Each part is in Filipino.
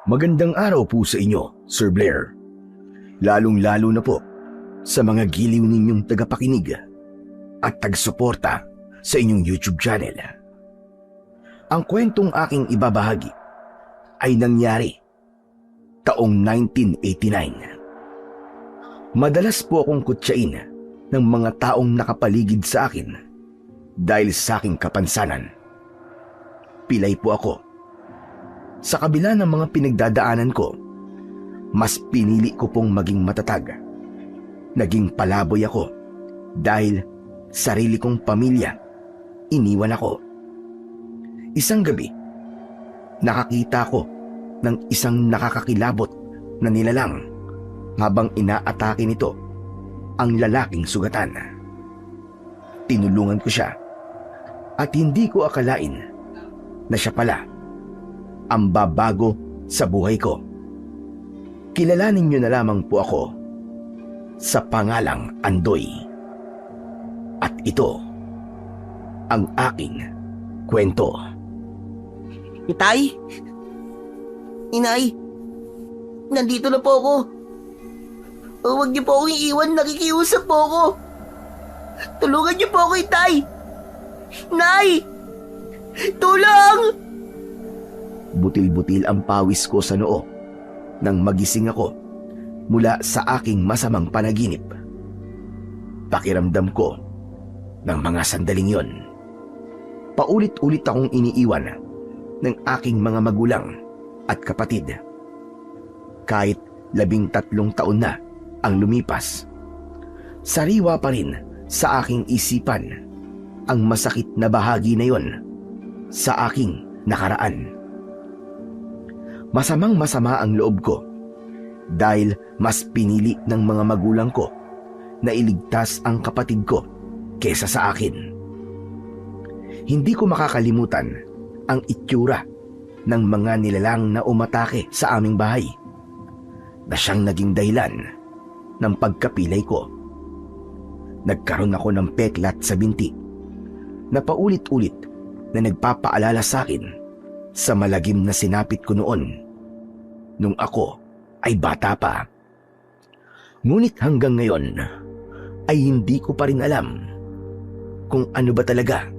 Magandang araw po sa inyo, Sir Blair. Lalong-lalo na po sa mga giliw ninyong tagapakinig at tagsuporta sa inyong YouTube channel. Ang kwentong aking ibabahagi ay nangyari taong 1989. Madalas po akong kutsain ng mga taong nakapaligid sa akin dahil sa aking kapansanan. Pilay po ako. Sa kabila ng mga pinagdadaanan ko, mas pinili ko pong maging matatag. Naging palaboy ako dahil sarili kong pamilya, iniwan ako. Isang gabi, nakakita ko ng isang nakakakilabot na nilalang habang inaatake nito ang lalaking sugatan. Tinulungan ko siya at hindi ko akalain na siya pala ang babago sa buhay ko. Kilalanin niyo na lamang po ako sa pangalang Andoy. At ito ang aking kwento. Itay? Inay? Nandito na po ako. Huwag niyo po akong iiwan, nakikiusap po ako. Tulungan niyo po ako, Itay. Nay! Tulong! Butil-butil ang pawis ko sa noo nang magising ako mula sa aking masamang panaginip. Pakiramdam ko ng mga sandaling yon, paulit-ulit akong iniiwan ng aking mga magulang at kapatid. Kahit 13 taon na ang lumipas, sariwa pa rin sa aking isipan ang masakit na bahagi na yon sa aking nakaraan. Masamang-masama ang loob ko dahil mas pinili ng mga magulang ko na iligtas ang kapatid ko kesa sa akin. Hindi ko makakalimutan ang itsura ng mga nilalang na umatake sa aming bahay na siyang naging dahilan ng pagkapilay ko. Nagkaroon ako ng peklat sa binti na paulit-ulit na nagpapaalala sa akin sa malagim na sinapit ko noon nung ako ay bata pa. Ngunit hanggang ngayon ay hindi ko pa rin alam kung ano ba talaga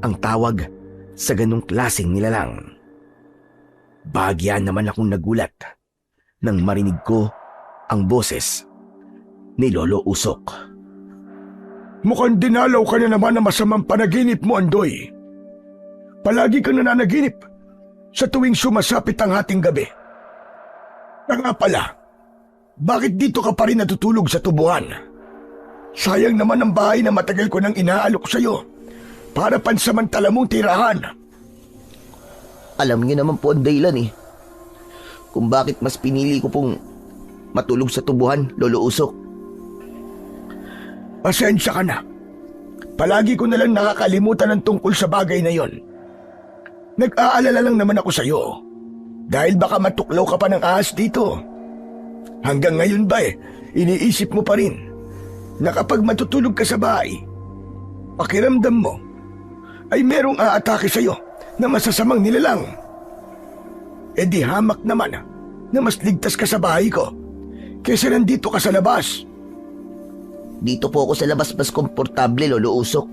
ang tawag sa ganong klaseng nilalang. Bahagya naman akong nagulat nang marinig ko ang boses ni Lolo Usok. Mukhang dinalaw ka na naman ng masamang panaginip mo, Andoy. Palagi kang nananaginip sa tuwing sumasapit ang hating gabi. Nga pala, bakit dito ka pa rin natutulog sa tubuhan? Sayang naman ang bahay na matagal ko nang inaalok sa'yo para pansamantala mong tirahan. Alam niyo naman po ang dahilan kung bakit mas pinili ko pong matulog sa tubuhan, Lolo Usok. Pasensya ka na. Palagi ko nalang nakakalimutan ang tungkol sa bagay na yon. Nag-aalala lang naman ako sa'yo dahil baka matuklaw ka pa ng ahas dito. Hanggang ngayon ba iniisip mo pa rin na kapag matutulog ka sa bahay, pakiramdam mo ay merong aatake sa'yo na masasamang nilalang. E di hamak naman na mas ligtas ka sa bahay ko kaysa nandito ka sa labas. Dito po ako sa labas mas komportable, Lolo Usok.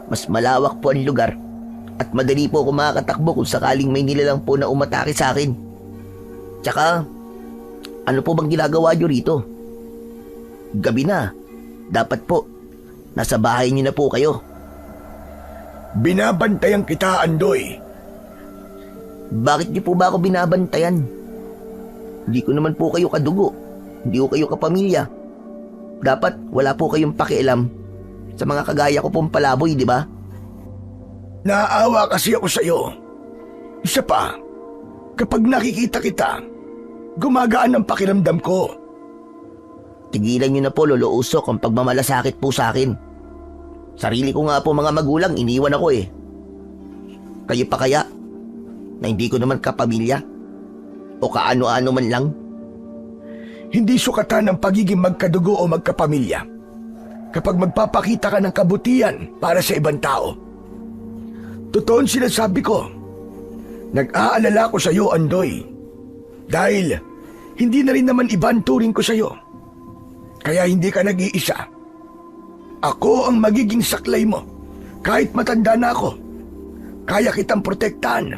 Mas malawak po ang lugar at madali po ako makakatakbo kung sakaling may nilalang po na umatake sa akin. Tsaka, ano po bang ginagawa nyo rito? Gabi na. Dapat po, nasa bahay nyo na po kayo. Binabantayan kita, Andoy. Bakit niyo po ba ako binabantayan? Hindi ko naman po kayo kadugo. Hindi ko kayo kapamilya. Dapat wala po kayong pakialam sa mga kagaya ko pong palaboy, di ba? Naaawa kasi ako sa iyo. Isa pa, kapag nakikita kita, gumagaan ang pakiramdam ko. Tigilan niyo na po, Lolo Usok, ang pagmamalasakit po sa akin. Sarili ko nga po mga magulang, iniwan ako Kayo pa kaya na hindi ko naman kapamilya? O kaano-ano man lang? Hindi sukatan ng pagiging magkadugo o magkapamilya kapag magpapakita ka ng kabutihan para sa ibang tao. Totoo ang sinasabi ko. Nag-aalala ko sa iyo, Andoy. Dahil hindi na rin naman iba ang turing ko sa'yo. Kaya hindi ka nag-iisa. Ako ang magiging saklay mo. Kahit matanda na ako, kaya kitang protektahan.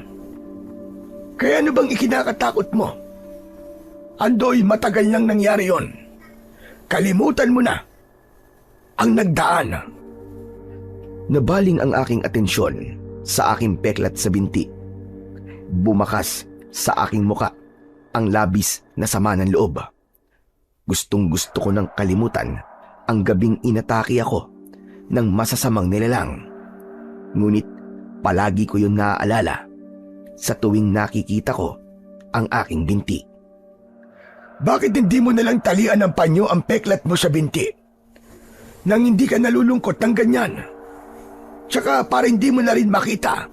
Kaya ano bang ikinakatakot mo? Andoy, matagal nang nangyari yon. Kalimutan mo na ang nagdaan. Nabaling ang aking atensyon sa aking peklat sa binti. Bumakas sa aking muka ang labis na sama ng loob. Gustong-gusto ko nang kalimutan ang gabing inatake ako ng masasamang nilalang. Ngunit palagi ko yun naaalala sa tuwing nakikita ko ang aking binti. Bakit hindi mo nalang talian ng panyo ang peklat mo sa binti? Nang hindi ka nalulungkot ng ganyan. Tsaka para hindi mo na rin makita.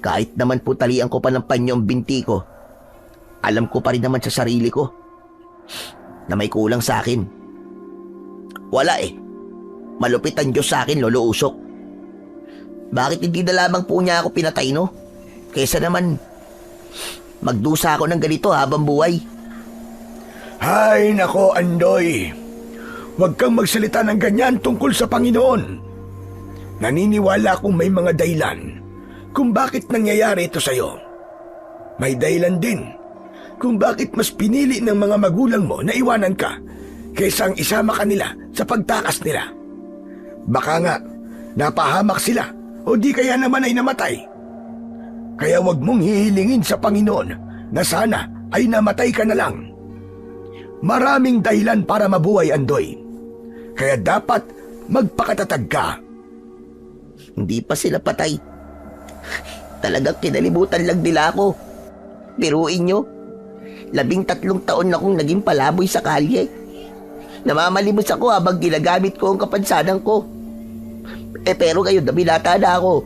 Kahit naman po talian ko pa ng panyo ang binti ko, alam ko pa rin naman sa sarili ko na may kulang sa akin. Wala eh. Malupit ang Diyos sa akin, Lolo Usok. Bakit hindi na lamang po niya ako pinatay, no? Kesa naman magdusa ako ng ganito habang buhay. Hay nako, Andoy. Huwag kang magsalita ng ganyan tungkol sa Panginoon. Naniniwala akong may mga dahilan kung bakit nangyayari ito sa'yo. May dahilan din kung bakit mas pinili ng mga magulang mo na iwanan ka kaysa ang isama ka nila sa pagtakas nila. Baka nga, napahamak sila o di kaya naman ay namatay. Kaya wag mong hihilingin sa Panginoon na sana ay namatay ka na lang. Maraming dahilan para mabuhay, Andoy. Kaya dapat magpakatatag ka. Hindi pa sila patay. Talagang kinalimutan lang nila ako. Biruin nyo, 13 taon na akong naging palaboy sa kalye. Namamalimos ako habang ginagamit ko ang kapansanan ko. Pero ngayon na binata na ako.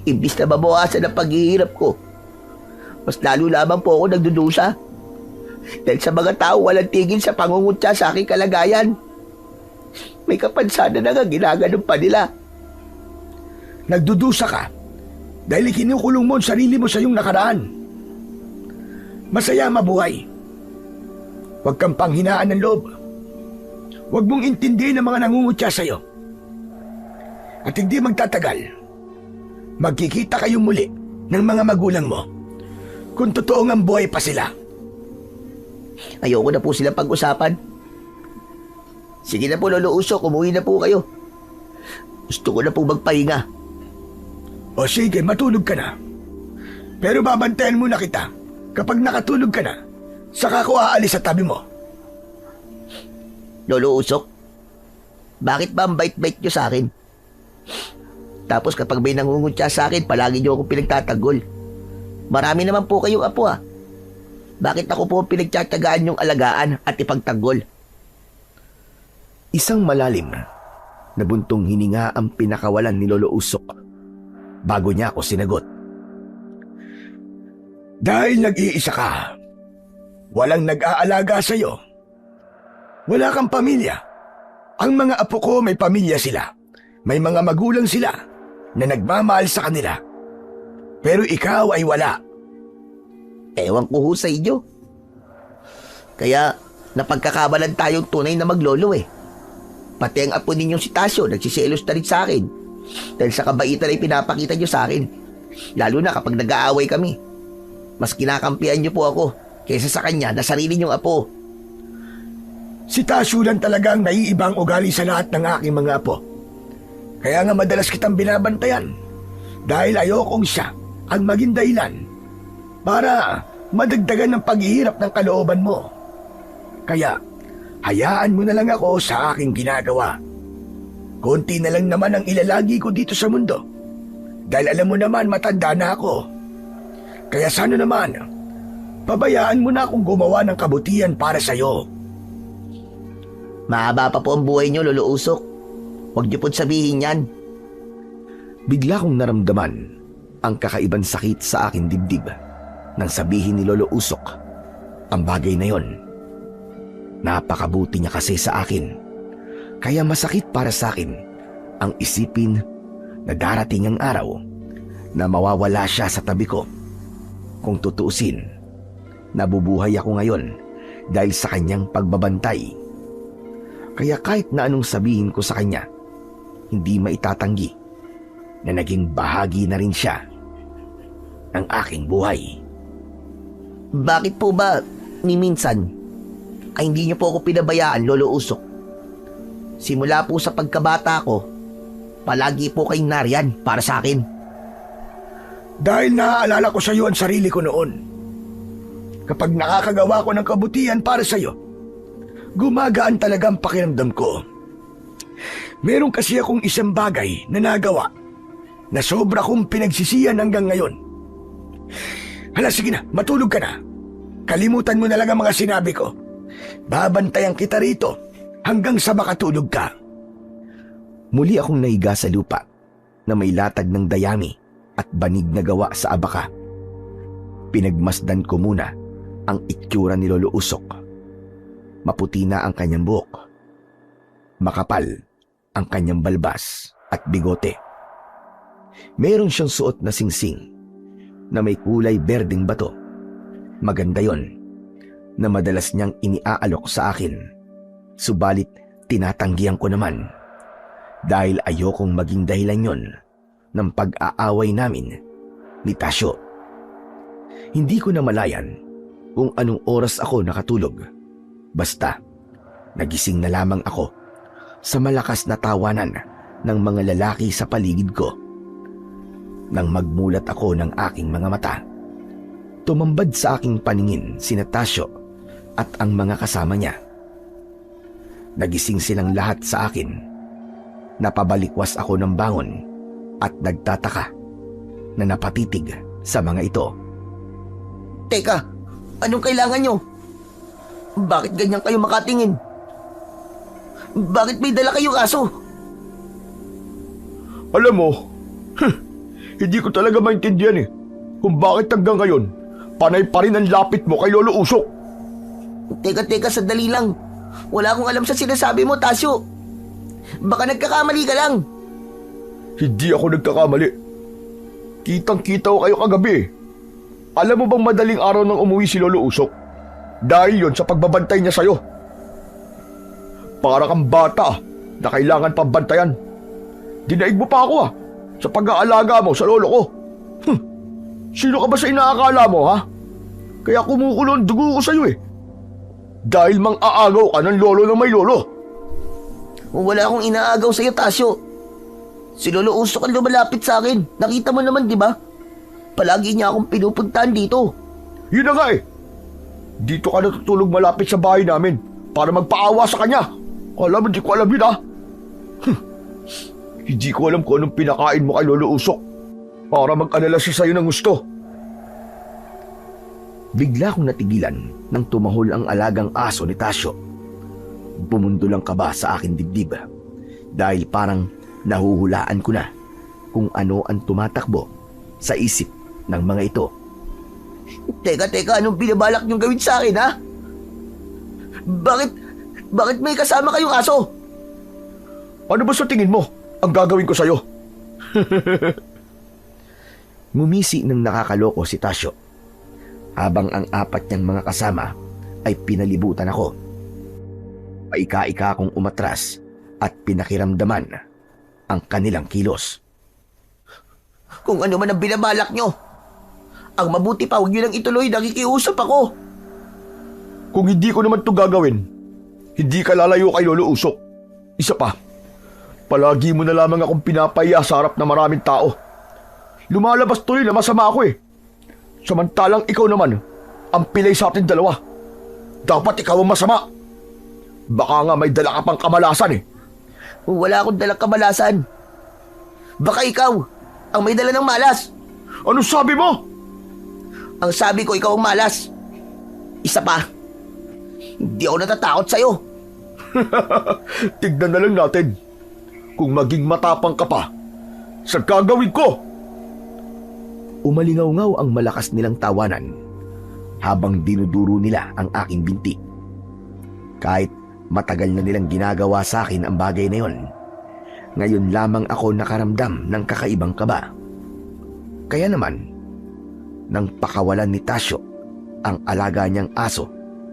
Imbis na mabawasan ang paghihirap ko, mas lalo lamang po ako nagdudusa. Dahil sa mga tao walang tigil sa pangungutya sa aking kalagayan. May kapansanan na nga ginaganon pa nila. Nagdudusa ka dahil kinukulong mo ang sarili mo sa iyong nakaraan. Masaya mabuhay. Huwag kang panghinaan ng loob. Huwag mong intindihin ang mga nangungutya sa iyo. At hindi magtatagal, magkikita kayo muli ng mga magulang mo kung totoong ang buhay pa sila. Ayoko na po silang pag-usapan. Sige na po, Lolo Usok, umuwi na po kayo. Gusto ko na po magpahinga. O sige, matulog ka na. Pero babantayan muna kita. Kapag nakatulog ka na, saka ko aalis sa tabi mo. Lolo Usok, bakit ba ang bait-bait nyo sa akin? Tapos kapag may nangungutya sa akin, palagi nyo akong pinagtatanggol. Marami naman po kayong apo ah. Bakit ako po pinagtsatsagaan yung alagaan at ipagtanggol? Isang malalim na buntong hininga ang pinakawalan ni Lolo Usok bago niya ako sinagot. Dahil nag-iisa ka, walang nag-aalaga sa iyo. Wala kang pamilya. Ang mga apo ko may pamilya sila. May mga magulang sila na nagmamahal sa kanila. Pero ikaw ay wala. Ewan ko ho sa inyo. Kaya napagkakabalan tayong tunay na maglolo eh. Pati ang apo ninyong si Tasyo nagsiselos na rin sa akin. Dahil sa kabaitan ay pinapakita nyo sa akin. Lalo na kapag nag-aaway kami. Mas kinakampihan nyo po ako kaysa sa kanya na sarili nyong apo. Si Tasyo lang talaga ang naiibang ugali sa lahat ng aking mga apo. Kaya nga madalas kitang binabantayan. Dahil ayokong siya ang maging dahilan para madagdagan ng paghihirap ng kalooban mo. Kaya, hayaan mo na lang ako sa aking ginagawa. Konti na lang naman ang ilalagi ko dito sa mundo. Dahil alam mo naman matanda na ako. Kaya sana naman, pabayaan mo na akong gumawa ng kabutihan para sa'yo. Mahaba pa po ang buhay nyo, Lolo Usok. Huwag niyo po't sabihin yan. Bigla kong naramdaman ang kakaibang sakit sa aking dibdib nang sabihin ni Lolo Usok ang bagay na yon. Napakabuti niya kasi sa akin. Kaya masakit para sa akin ang isipin na darating ang araw na mawawala siya sa tabi ko. Kung tutuusin, Nabubuhay ako ngayon dahil sa kanyang pagbabantay. Kaya kahit na anong sabihin ko sa kanya, hindi maitatanggi na naging bahagi na rin siya ng aking buhay. Bakit po ba ni minsan ay hindi niyo po ako pinabayaan, Lolo Usok? Simula po sa pagkabata ko, palagi po kayong nariyan para sa akin. Dahil naaalala ko sa iyo ang sarili ko noon. Kapag nakakagawa ko ng kabutihan para sa iyo, gumagaan talaga ang pakiramdam ko. Meron kasi akong isang bagay na nagawa na sobra kong pinagsisihan hanggang ngayon. Hala, sige na, matulog ka na. Kalimutan mo na lang ang mga sinabi ko. Babantayan kita rito hanggang sa makatulog ka. Muli akong naiga sa lupa na may latag ng dayami at banig na gawa sa abaka. Pinagmasdan ko muna ang itsura ni Lolo Usok. Maputi na ang kanyang buhok. Makapal ang kanyang balbas at bigote. Meron siyang suot na singsing na may kulay berdeng bato. Maganda yon na madalas niyang iniaalok sa akin. Subalit tinatanggihan ko naman dahil ayokong maging dahilan yon ng pag-aaway namin ni Tasyo. Hindi ko namalayan kung anong oras ako nakatulog. Basta nagising na lamang ako sa malakas na tawanan ng mga lalaki sa paligid ko. Nang magmulat ako ng aking mga mata, tumambad sa aking paningin sina Tasyo at ang mga kasama niya. Nagising silang lahat sa akin. Napabalikwas ako ng bangon at nagtataka na napatitig sa mga ito. Teka, anong kailangan nyo? Bakit ganyan kayo makatingin? Bakit may dala kayong aso? Alam mo, hindi ko talaga maintindihan kung bakit hanggang ngayon panay pa rin ang lapit mo kay Lolo Usok. Teka, sandali lang. Wala akong alam sa sinasabi mo, Tasyo. Baka nagkakamali ka lang. Hindi ako nagkakamali. Kitang-kita ko kayo kagabi. Alam mo bang madaling araw nang umuwi si Lolo Usok? Dahil yon sa pagbabantay niya sa'yo. Para kang bata na kailangan pambantayan. Dinaig mo pa ako sa pag-aalaga mo sa lolo ko. Sino ka ba sa inaakala mo, ha? Kaya kumukulo ang dugo ko sa'yo Dahil mang-aagaw ka ng lolo ng may lolo. Wala akong inaagaw sa'yo, Tasyo. Si Lolo Usok ang lumalapit sa akin. Nakita mo naman, di ba? Palagi niya akong pinupuntahan dito. Yun na nga Dito ka natutulog malapit sa bahay namin para magpaawa sa kanya. Alam mo, hindi ko alam yun, ha? Hindi ko alam kung anong pinakain mo kay Lolo Usok para mag-alala siya sa'yo ng gusto. Bigla akong natigilan nang tumahol ang alagang aso ni Tasyo. Bumundol ang kaba sa aking dibdib dahil parang nahuhulaan ko na kung ano ang tumatakbo sa isip ng mga ito. Teka, anong binabalak niyong gawin sa akin, ha? Bakit may kasama kayong aso? Ano ba sa tingin mo ang gagawin ko sa'yo? Ngumisi ng nakakaloko si Tasyo habang ang apat niyang mga kasama ay pinalibutan ako. Paika-ika akong umatras at pinakiramdaman ang kanilang kilos. Kung ano man ang binabalak niyo, ang mabuti pa huwag niyo nang ituloy, nakikiusap ako. Kung hindi ko naman ito gagawin, hindi ka lalayo kay Lolo Usok. Isa pa, palagi mo na lamang akong pinapaya sa harap ng maraming tao. Lumalabas tuloy na masama ako Samantalang ikaw naman, ang pilay sa ating dalawa. Dapat ikaw ang masama. Baka nga may dala ka pang kamalasan Wala akong dalang kamalasan. Baka ikaw ang may dala ng malas. Ano sabi mo? Ang sabi ko, ikaw ang malas. Isa pa, hindi ako natatakot sa'yo. Tignan na lang natin kung maging matapang ka pa sa gagawin ko. Umalingaw-ngaw ang malakas nilang tawanan habang dinuduro nila ang aking binti. Kahit matagal na nilang ginagawa sa akin ang bagay na yon, ngayon lamang ako nakaramdam ng kakaibang kaba. Kaya naman, nang pakawalan ni Tasyo ang alaga niyang aso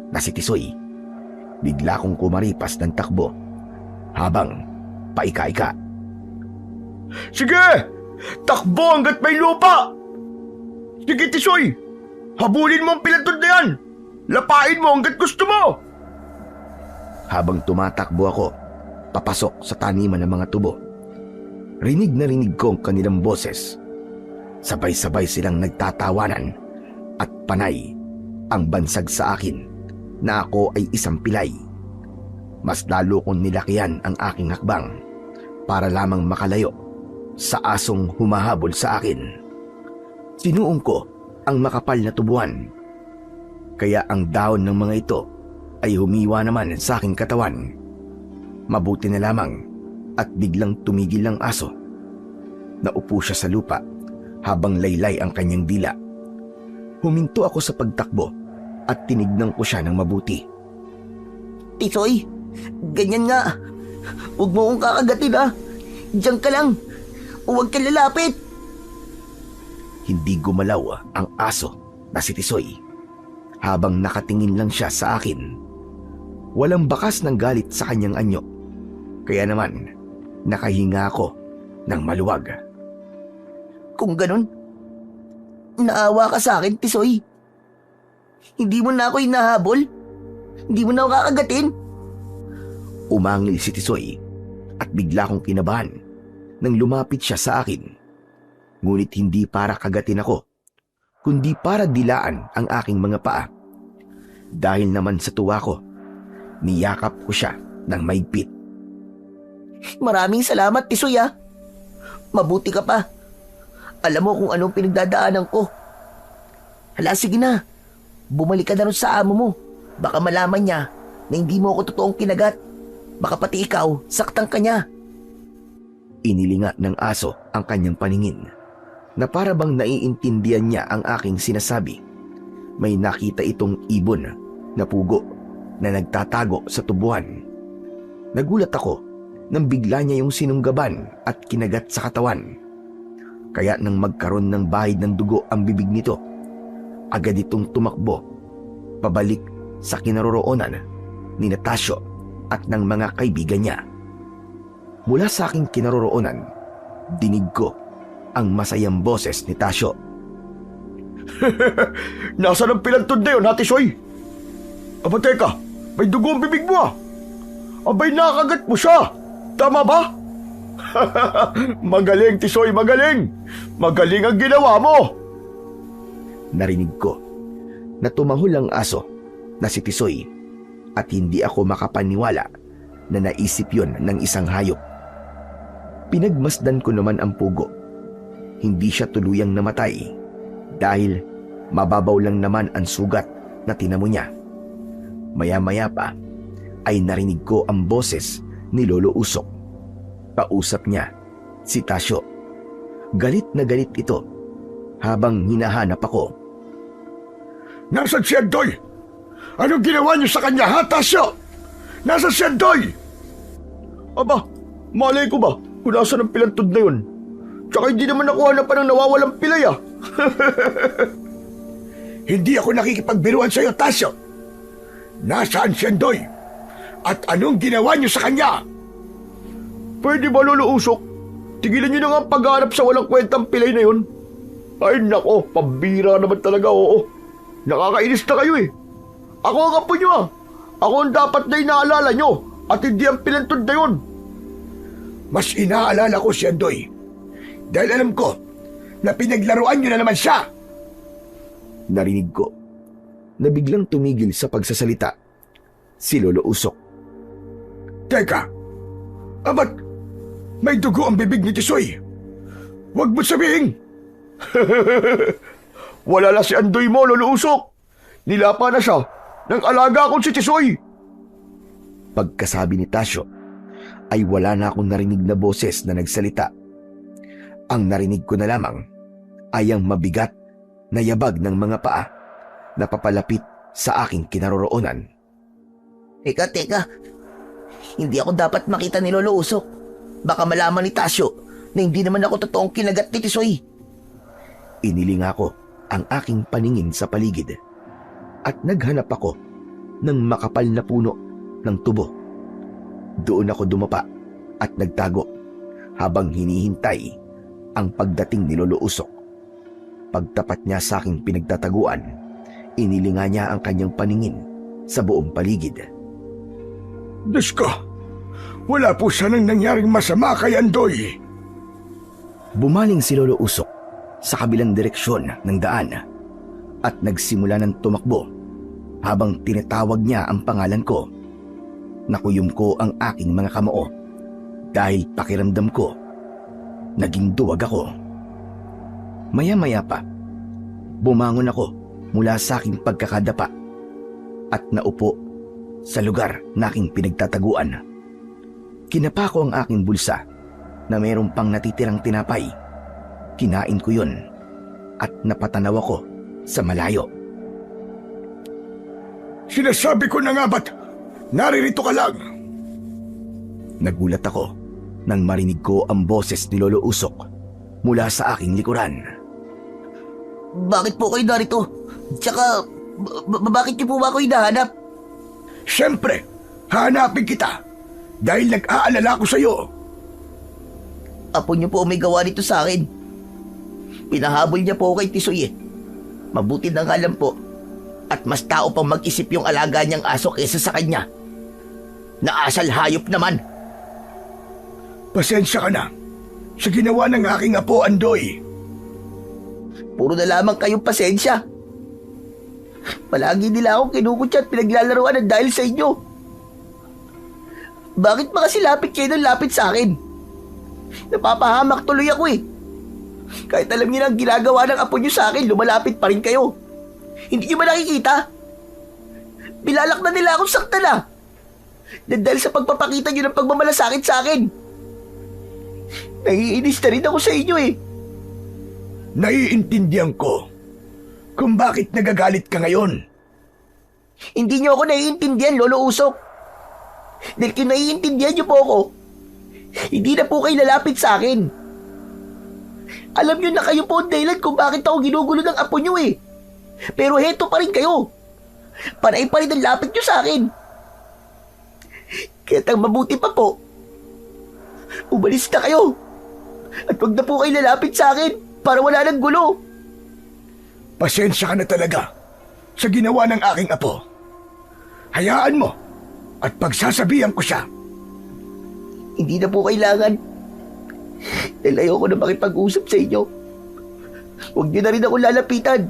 na si Tisoy. Bigla kong kumaripas ng takbo habang paika-ika. Sige! Takbo hanggat may lupa! Sige, Tisoy! Habulin mo ang pilantod na yan! Lapain mo hanggat gusto mo! Habang tumatakbo ako, papasok sa taniman ng mga tubo, rinig na rinig ko ang kanilang boses. Sabay-sabay silang nagtatawanan at panay ang bansag sa akin na ako ay isang pilay. Mas lalo kong nilakihan ang aking hakbang para lamang makalayo sa asong humahabol sa akin. Sinuong ko ang makapal na tubuan, kaya ang dahon ng mga ito ay humiwa naman sa aking katawan. Mabuti na lamang at biglang tumigil ang aso. Naupo siya sa lupa habang laylay ang kanyang dila. Huminto ako sa pagtakbo at tinignan ko siya ng mabuti. Tisoy, ganyan nga. Huwag mo akong kakagatin ha. Diyan ka lang. Huwag ka lalapit. Hindi gumalaw ang aso na si Tisoy habang nakatingin lang siya sa akin. Walang bakas ng galit sa kanyang anyo, kaya naman nakahinga ako ng maluwag. Kung ganun, naawa ka sa akin, Tisoy. Hindi mo na ako hinahabol. Hindi mo na ako kakagatin. Umangil si Tisoy at bigla kong kinabahan nang lumapit siya sa akin. Ngunit hindi para kagatin ako, kundi para dilaan ang aking mga paa. Dahil naman sa tuwa ko, niyakap ko siya ng maigpit. Maraming salamat, Tisoy ha. Mabuti ka pa. Alam mo kung anong pinagdadaanan ko. Hala, sige na. Bumalik ka na rin sa amo mo. Baka malaman niya na hindi mo ako totoong kinagat. Baka pati ikaw, saktan ka niya. Inilinga ng aso ang kanyang paningin na para bang naiintindihan niya ang aking sinasabi. May nakita itong ibon na pugo na nagtatago sa tubuhan. Nagulat ako nang bigla niya yung sinunggaban at kinagat sa katawan. Kaya nang magkaroon ng bahid ng dugo ang bibig nito, agad itong tumakbo pabalik sa kinaroroonan ni Tasyo at ng mga kaibigan niya. Mula sa aking kinaroroonan, dinig ko ang masayang boses ni Tasyo. Nasaan ang pilantod na yun, ha, Tisoy? Aba, teka, may dugo ang bibig mo ah. Abay, nakagat mo siya. Tama ba? Magaling, Tisoy, magaling. Magaling ang ginawa mo. Narinig ko na tumahol ang aso na si Tisoy at hindi ako makapaniwala na naisip yon ng isang hayop. Pinagmasdan ko naman ang pugo. Hindi siya tuluyang namatay dahil mababaw lang naman ang sugat na tinamo niya. Maya-maya pa ay narinig ko ang boses ni Lolo Usok. Kausap niya si Tasyo. Galit na galit ito habang hinahanap ako. Nasaan si Andoy? Anong ginawa niyo sa kanya, ha, Tasyo? Nasaan si Andoy? Aba, malay ko ba kung nasaan ang pilantod na yun? Tsaka hindi naman ako hanapan ng nawawalang pilay ah. Hindi ako nakikipagbiruan sa iyo, Tasyo. Nasaan si Andoy? At anong ginawa niyo sa kanya? Pwede ba, Lolo Usok? Tigilan niyo na nga ang paghanap sa walang kwentang pilay na yun. Ay nako, pambira naman talaga, oo. Nakakainis na kayo eh. Ako ang apo niyo ah. Ako ang dapat na inaalala niyo at hindi ang pilantod na yun. Mas inaalala ko si Andoy. Dahil alam ko na pinaglaruan niyo na naman siya. Narinig ko na biglang tumigil sa pagsasalita si Lolo Usok. Teka, abat may dugo ang bibig ni Tisoy. Huwag mo sabihin. Wala na si Andoy mo, Lolo Usok. Nilapa na siya ng alaga kong si Tisoy. Pagkasabi ni Tasyo ay wala na akong narinig na boses na nagsalita. Ang narinig ko na lamang ay ang mabigat na yabag ng mga paa na papalapit sa aking kinaroroonan. Teka. Hindi ako dapat makita ni Lolo Usok. Baka malaman ni Tasyo na hindi naman ako totoong kinagat ni Tisoy. Inilinga ko ang aking paningin sa paligid. at naghanap ako ng makapal na puno ng tubo. Doon ako dumapa at nagtago habang hinihintay ang pagdating ni Lolo Usok. Pagtapat niya sa aking pinagtataguan, inilinga niya ang kanyang paningin sa buong paligid. Diyos ko, wala po sanang nangyaring masama kay Andoy. Bumaling si Lolo Usok sa kabilang direksyon ng daan at nagsimula ng tumakbo habang tinatawag niya ang pangalan ko. Nakuyom ko ang aking mga kamao dahil pakiramdam ko naging duwag ako. Maya-maya pa, bumangon ako mula sa aking pagkakadapa at naupo sa lugar na aking pinagtataguan. Kinapa ko ang aking bulsa na mayroong pang natitirang tinapay. Kinain ko yun at napatanaw ako sa malayo. Sinasabi ko na nga ba't naririto ka lang? Nagulat ako nang marinig ko ang boses ni Lolo Usok mula sa aking likuran. Bakit po kayo narito? Tsaka, bakit niyo po ba ako hinahanap? Siyempre, hanapin kita dahil nag-aalala ko sa iyo. Apo niyo po may gawa nito sa akin. Pinahabol niya po kay Tisoy eh. Mabuti na nga lang po. At mas tao pang mag-isip yung alaga niyang aso kaysa sa kanya. Naasal hayop naman. Pasensya ka na sa ginawa ng aking apo Andoy. Puro na lamang kayong pasensya. Palagi nila akong kinukutya at pinaglalaroan ng dahil sa inyo. Bakit ba kasi lapit kayo ng lapit sa akin? Napapahamak tuloy ako eh. Kahit alam niyo na ang ginagawa ng apo niyo sa akin, lumalapit pa rin kayo. Hindi niyo ba nakikita? Bilalak na nila akong saktan ah. Dahil sa pagpapakita niyo ng pagmamalasakit sa akin. Naiinis na rin ako sa inyo eh. Naiintindihan ko kung bakit nagagalit ka ngayon. Hindi niyo ako naiintindihan, Lolo Usok. Dahil kung naiintindihan niyo po ako, hindi na po kayo lalapit sa akin. Alam niyo na kayo po ang dahilan kung bakit ako ginugulo ng apo niyo eh. Pero heto pa rin kayo. Panay pa rin ang lapit niyo sa akin. Kaya't ang mabuti pa po, umalis na kayo. At wag na po kayo lalapit sa akin para wala ng gulo. Pasensya ka na talaga sa ginawa ng aking apo. Hayaan mo at pagsasabihan ko siya. Hindi na po kailangan. Dahil ayoko na makipag-usap sa inyo. Huwag niyo na rin ako lalapitan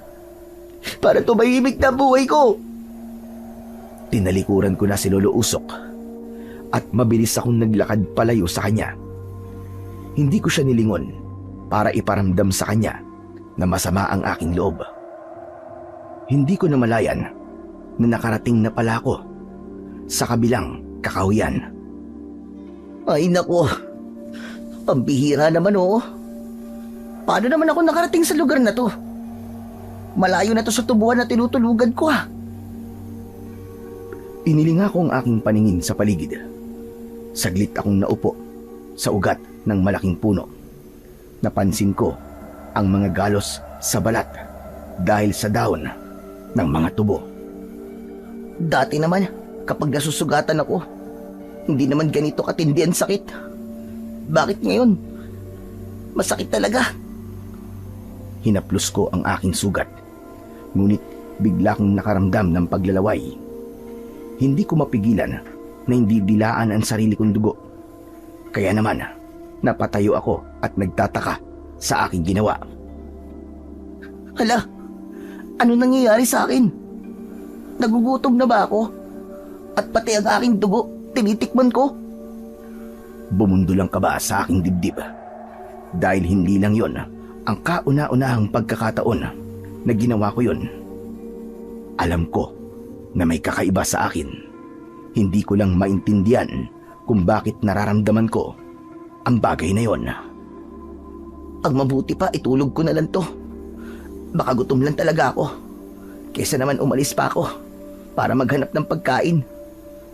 para tumahimik na ang buhay ko. Tinalikuran ko na si Lolo Usok at mabilis akong naglakad palayo sa kanya. Hindi ko siya nilingon para iparamdam sa kanya na masama ang aking loob. Hindi ko namalayan na nakarating na pala ako sa kabilang kakahuyan. Ay nako, pambihira naman oh. Paano naman ako nakarating sa lugar na to? Malayo na to sa tubuhan na tinutulugan ko ah. Inilinga ko ang aking paningin sa paligid. Saglit akong naupo sa ugat ng malaking puno. Napansin ko ang mga galos sa balat dahil sa daon ng mga tubo. Dati naman, kapag nasusugatan ako, hindi naman ganito katindi ang sakit. Bakit ngayon? Masakit talaga. Hinaplos ko ang aking sugat, ngunit bigla kong nakaramdam ng paglalaway. Hindi ko mapigilan na hindi dilaan ang sarili kong dugo. Kaya naman, napatayo ako at nagtataka sa aking ginawa. Hala, ano nangyayari sa akin? Nagugutom na ba ako? At pati ang aking dugo, tinitikman ko? Bumundol ang kaba sa aking dibdib. Dahil hindi lang yon ang kauna-unahang pagkakataon na ginawa ko yon. Alam ko na may kakaiba sa akin. Hindi ko lang maintindihan kung bakit nararamdaman ko ang bagay na yon. Ang mabuti pa, itulog ko na lang to. Baka gutom lang talaga ako. Kesa naman umalis pa ako para maghanap ng pagkain.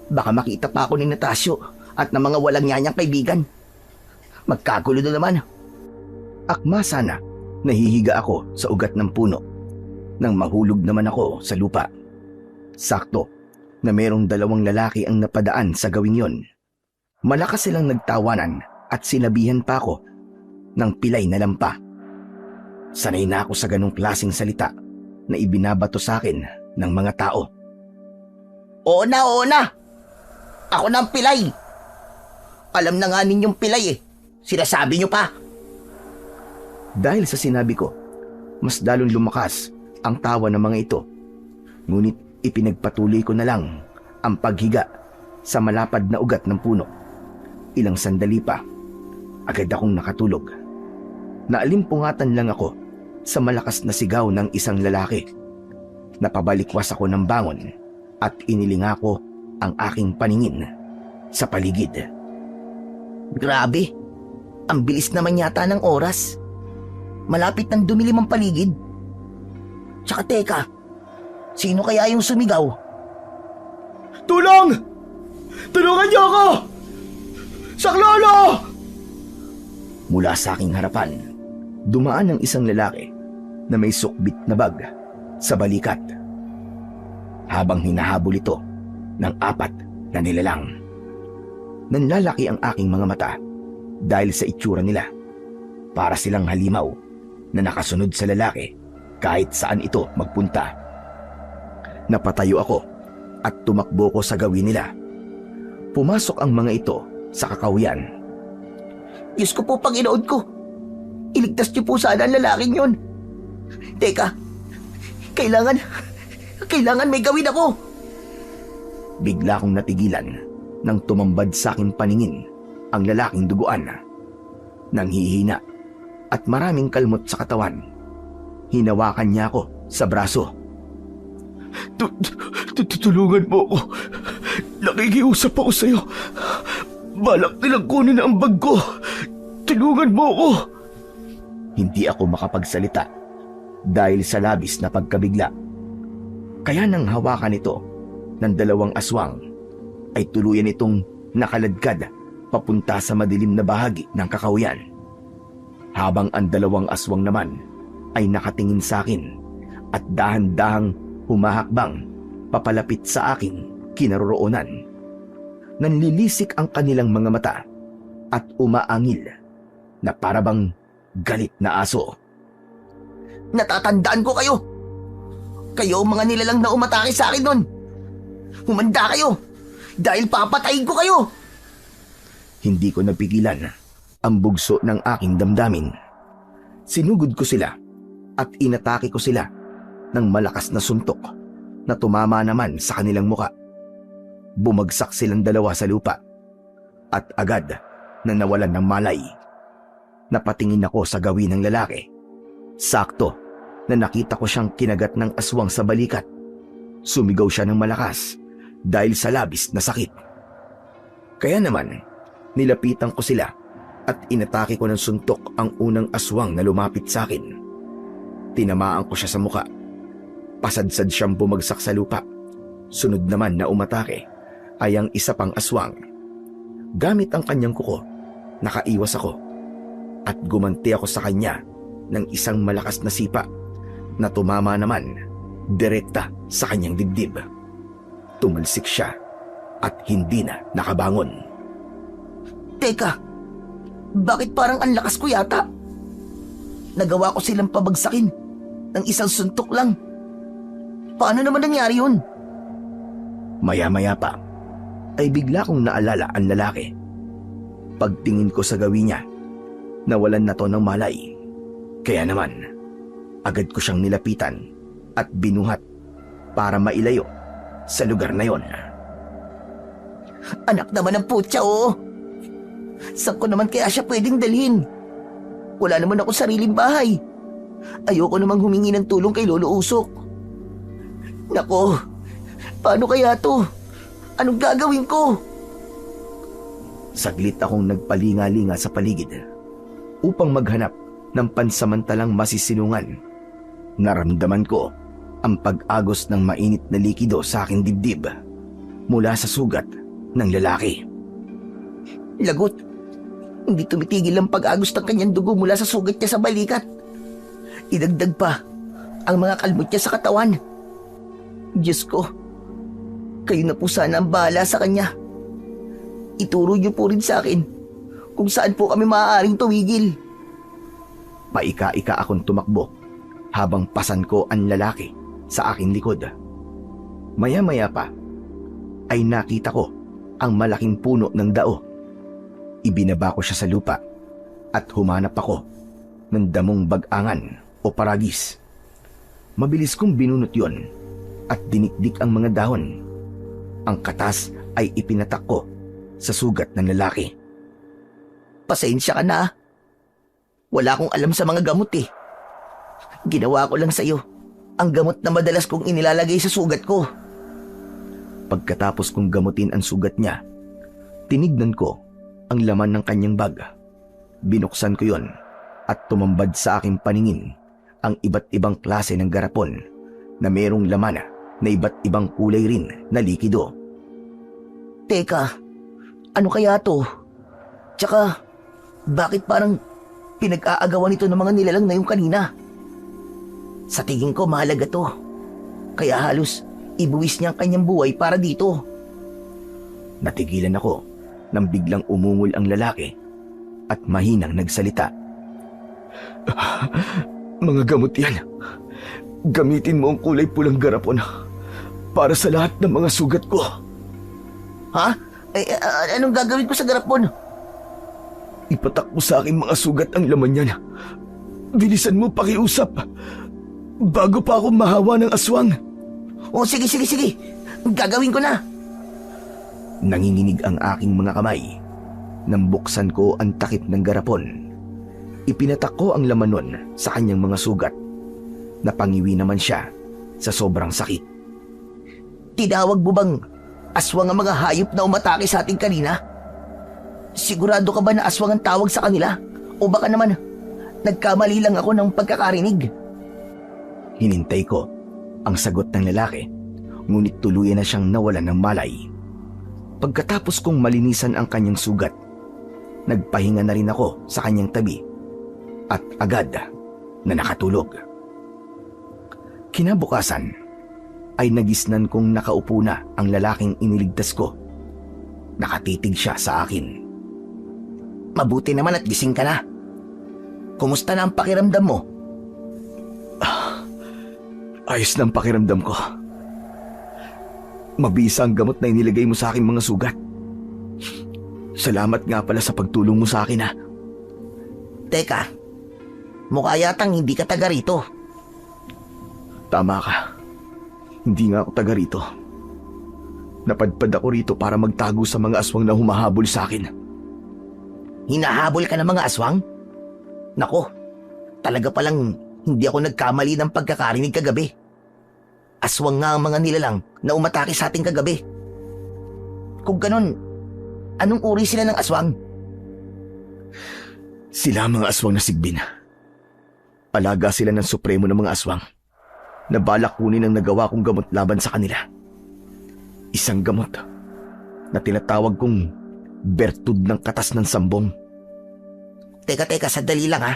Baka makita pa ako ni Natasio at ng mga walang nyanyang kaibigan. Magkagulo na naman. Akma sana nahihiga ako sa ugat ng puno nang mahulog naman ako sa lupa. Sakto na merong dalawang lalaki ang napadaan sa gawing yon. Malakas silang nagtawanan at sinabihan pa ako ng pilay na lampa. Sanay na ako sa ganong klaseng salita na ibinabato sa akin ng mga tao. Oo na! Ako na ang pilay! Alam na nga ninyong pilay eh. Sinasabi nyo pa. Dahil sa sinabi ko, mas lalong lumakas ang tawa ng mga ito. Ngunit ipinagpatuloy ko na lang ang paghiga sa malapad na ugat ng puno. Ilang sandali pa, agad akong nakatulog. Naalimpungatan lang ako sa malakas na sigaw ng isang lalaki. Napabalikwas ako ng bangon at inilinga ko ang aking paningin sa paligid. Grabe, ang bilis naman yata ng oras. Malapit nang dumilim ang paligid. Tsaka teka, sino kaya yung sumigaw? Tulong! Tulungan niyo ako! Saklolo! Mula sa aking harapan, dumaan ang isang lalaki na may sukbit na bag sa balikat. Habang hinahabol ito ng 4 na nilalang. Nanlalaki ang aking mga mata dahil sa itsura nila. Para silang halimaw na nakasunod sa lalaki kahit saan ito magpunta. Napatayo ako at tumakbo ko sa gawin nila. Pumasok ang mga ito sa kakawian. Diyos ko po, Panginoon ko. Iligtas niyo po sana ang lalaking yun. Teka, kailangan may gawin ako. Bigla kong natigilan nang tumambad sa aking paningin ang lalaking duguan. Nanghihina at maraming kalmot sa katawan. Hinawakan niya ako sa braso. Tulungan mo ako. Nakikiusap ako sa'yo. Balak nilang kunin ang bag ko. Tulungan mo ako. Hindi ako makapagsalita dahil sa labis na pagkabigla. Kaya nang hawakan ito ng 2 aswang, ay tuluyan itong nakaladkad papunta sa madilim na bahagi ng kakawian. Habang ang 2 aswang naman ay nakatingin sa akin at dahan-dahang humahakbang papalapit sa aking kinaroroonan. Nanlilisik ang kanilang mga mata at umaangil na parabang galit na aso. Natatandaan ko kayo. Kayo ang mga nilalang na umatake sa akin nun. Humanda kayo dahil papatayin ko kayo. Hindi ko napigilan ang bugso ng aking damdamin. Sinugod ko sila at inatake ko sila ng malakas na suntok na tumama naman sa kanilang muka. Bumagsak silang 2 sa lupa at agad na nawalan ng malay. Napatingin ako sa gawin ng lalaki. Sakto na nakita ko siyang kinagat ng aswang sa balikat. Sumigaw siya ng malakas dahil sa labis na sakit. Kaya naman, nilapitan ko sila at inatake ko ng suntok ang unang aswang na lumapit sa akin. Tinamaan ko siya sa muka. Pasadsad siyang bumagsak sa lupa. Sunod naman na umatake ay ang isa pang aswang. Gamit ang kanyang kuko, nakaiwas ako at gumanti ako sa kanya ng isang malakas na sipa na tumama naman direkta sa kanyang dibdib. Tumalsik siya at hindi na nakabangon. Teka, bakit parang ang lakas ko yata? Nagawa ko silang pabagsakin ng isang suntok lang. Paano naman nangyari yun? Maya-maya pa ay bigla kong naalala ang lalaki. Pagtingin ko sa gawin niya, nawalan na to ng malay. Kaya naman, agad ko siyang nilapitan at binuhat para mailayo sa lugar na yon. Anak naman ng putya, oo. Saan ko naman kaya siya pwedeng dalhin? Wala naman ako sariling bahay. Ayoko namang humingi ng tulong kay Lolo Usok. Nako, paano kaya to? Anong gagawin ko? Saglit akong nagpalinga-linga sa paligid upang maghanap ng pansamantalang masisilungan. Naramdaman ko ang pag-agos ng mainit na likido sa aking dibdib mula sa sugat ng lalaki. Lagot, hindi tumitigil ang pag-agos ng kanyang dugo mula sa sugat niya sa balikat. Idagdag pa ang mga kalmot niya sa katawan. Diyos ko, Kayo na po sana ang bahala sa kanya. Ituro niyo po rin sa akin kung saan po kami maaaring tumigil. Paika-ika akong tumakbo habang pasan ko ang lalaki sa aking likod. Maya-maya pa ay nakita ko ang malaking puno ng dao. Ibinaba ko siya sa lupa at humanap ako ng damong bag-angan o paragis. Mabilis kong binunot yon at dinikdik ang mga dahon. Ang katas ay ipinatak ko sa sugat ng lalaki. Pasensya ka na. Wala akong alam sa mga gamot eh. Ginawa ko lang sa'yo ang gamot na madalas kong inilalagay sa sugat ko. Pagkatapos kong gamutin ang sugat niya, tinignan ko ang laman ng kanyang bag. Binuksan ko yon at tumambad sa aking paningin ang iba't ibang klase ng garapon na mayroong laman na iba't ibang kulay rin na likido. Teka, ano kaya to? Tsaka, bakit parang pinag-aagawan ito ng mga nilalang na yung kanina? Sa tingin ko mahalaga to. Kaya halos ibuwis niya ang kanyang buhay para dito. Natigilan ako nang biglang umungol ang lalaki at mahinang nagsalita. Mga gamot yan. Gamitin mo ang kulay pulang garapon para sa lahat ng mga sugat ko. Ha? Anong gagawin ko sa garapon? Ipatak mo sa aking mga sugat ang laman niyan. Bilisan mo pakiusap bago pa ako mahawa ng aswang. Oh, sige. Gagawin ko na. Nanginginig ang aking mga kamay nang buksan ko ang takip ng garapon. Ipinatak ko ang laman nun sa kanyang mga sugat. Napangiwi naman siya sa sobrang sakit. Tinawag mo bang aswang ang mga hayop na umatake sa ating kanina? Sigurado ka ba na aswang ang tawag sa kanila? O baka naman, nagkamali lang ako ng pagkakarinig? Hinintay ko ang sagot ng lalaki, ngunit tuluyan na siyang nawalan ng malay. Pagkatapos kong malinisan ang kanyang sugat, nagpahinga na rin ako sa kanyang tabi at agad na nakatulog. Kinabukasan ay nagisnan kong nakaupo na ang lalaking iniligtas ko. Nakatitig siya sa akin. Mabuti naman at gising ka na. Kumusta na ang pakiramdam mo? Ayos na ang pakiramdam ko. Mabisa ang gamot na inilagay mo sa aking mga sugat. Salamat nga pala sa pagtulong mo sa akin, ha. Teka, mukha yatang hindi ka taga rito. Tama ka. Hindi nga ako taga rito. Napadpad ako rito para magtago sa mga aswang na humahabol sa akin. Hinahabol ka ng mga aswang? Nako, talaga palang hindi ako nagkamali ng pagkakarinig kagabi. Aswang nga ang mga nilalang na umatake sa ating kagabi. Kung ganun, anong uri sila ng aswang? Sila ang mga aswang na sigbin. Alaga sila ng supremo ng mga aswang na balak kunin ang nagawa kong gamot laban sa kanila. Isang gamot na tinatawag kong bertud ng katas ng sambong. Teka, sandali lang ha.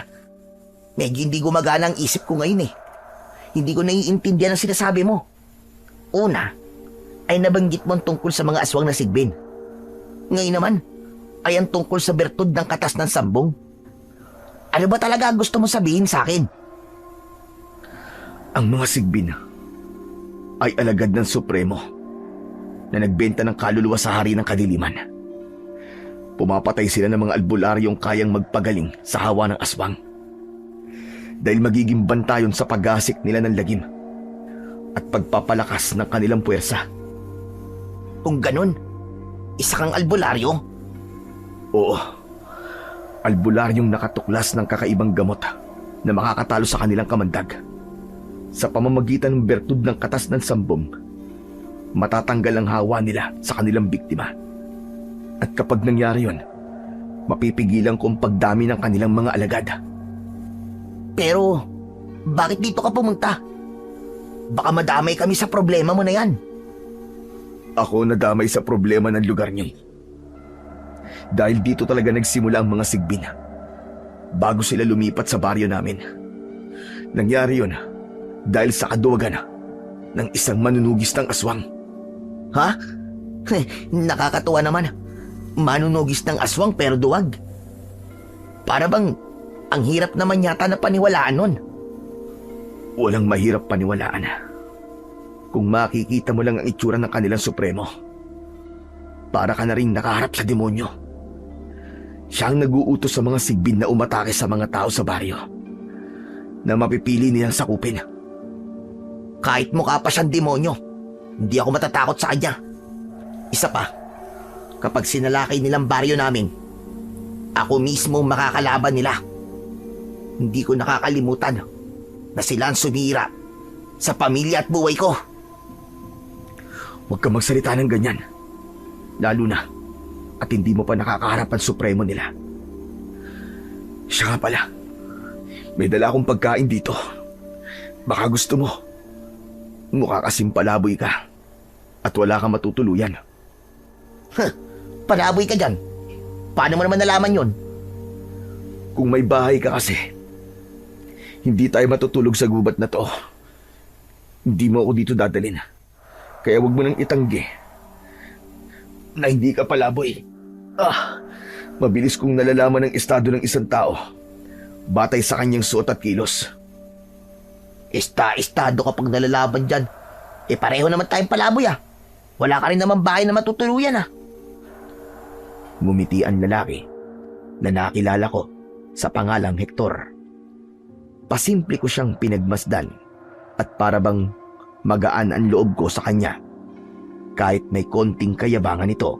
Medyo hindi gumagana ang isip ko ngayon eh. Hindi ko naiintindihan ang sinasabi mo. Una, ay nabanggit mo ang tungkol sa mga aswang na sigbin. Ngayon naman, ay ang tungkol sa bertud ng katas ng sambong. Ano ba talaga gusto mo sabihin sa akin? Ang mga sigbin ay alagad ng supremo na nagbenta ng kaluluwa sa hari ng kadiliman. Pumapatay sila ng mga albularyong kayang magpagaling sa hawa ng aswang. Dahil magiging bantayon sa paggasik nila ng lagim at pagpapalakas ng kanilang puwersa. Kung ganun, isa kang albularyo? Oo. Albularyong nakatuklas ng kakaibang gamot na makakatalo sa kanilang kamandag. Sa pamamagitan ng bertud ng katas ng sambong, matatanggal ang hawa nila sa kanilang biktima. At kapag nangyari yon, mapipigilan ko ang pagdami ng kanilang mga alagad. Pero, bakit dito ka pumunta? Baka madamay kami sa problema mo na yan. Ako nadamay sa problema ng lugar niyo. Dahil dito talaga nagsimula ang mga sigbin. Bago sila lumipat sa baryo namin. Nangyari yon dahil sa kaduwagan ng isang manunugis ng aswang. Ha? Nakakatuwa naman. Manunugis ng aswang pero duwag. Para bang ang hirap naman yata na paniwalaan nun. Walang mahirap paniwalaan. Kung makikita mo lang ang itsura ng kanilang supremo, para ka na rin nakaharap sa demonyo. Siya ang nag-uutos sa mga sigbin na umatake sa mga tao sa baryo na mapipili nilang sakupin. Kahit mukha pa siyang demonyo, hindi ako matatakot sa kanya. Isa pa, kapag sinalakay nilang baryo namin, ako mismo makakalaban nila. Hindi ko nakakalimutan na sila ang sumira sa pamilya at buhay ko. Huwag kang magsalita ng ganyan. Lalo na at hindi mo pa nakakaharap ang supremo nila. Siya nga pala, may dala akong pagkain dito. Baka gusto mo. Mukha kasing palaboy ka at wala kang matutuluyan. Palaboy ka dyan. Paano mo naman nalaman yon? Kung may bahay ka kasi, hindi tayo matutulog sa gubat na to. Hindi mo ako dito dadalhin. Kaya wag mo nang itanggi na hindi ka palaboy. Mabilis kong nalalaman ang estado ng isang tao batay sa kanyang suot at kilos. Estado kapag nalalaban dyan. Pareho naman tayong palaboy Wala ka rin naman bahay na matutuluyan Ngumiti ang lalaki na nakilala ko sa pangalang Hector. Pasimple ko siyang pinagmasdan at para bang magaan ang loob ko sa kanya kahit may konting kayabangan ito.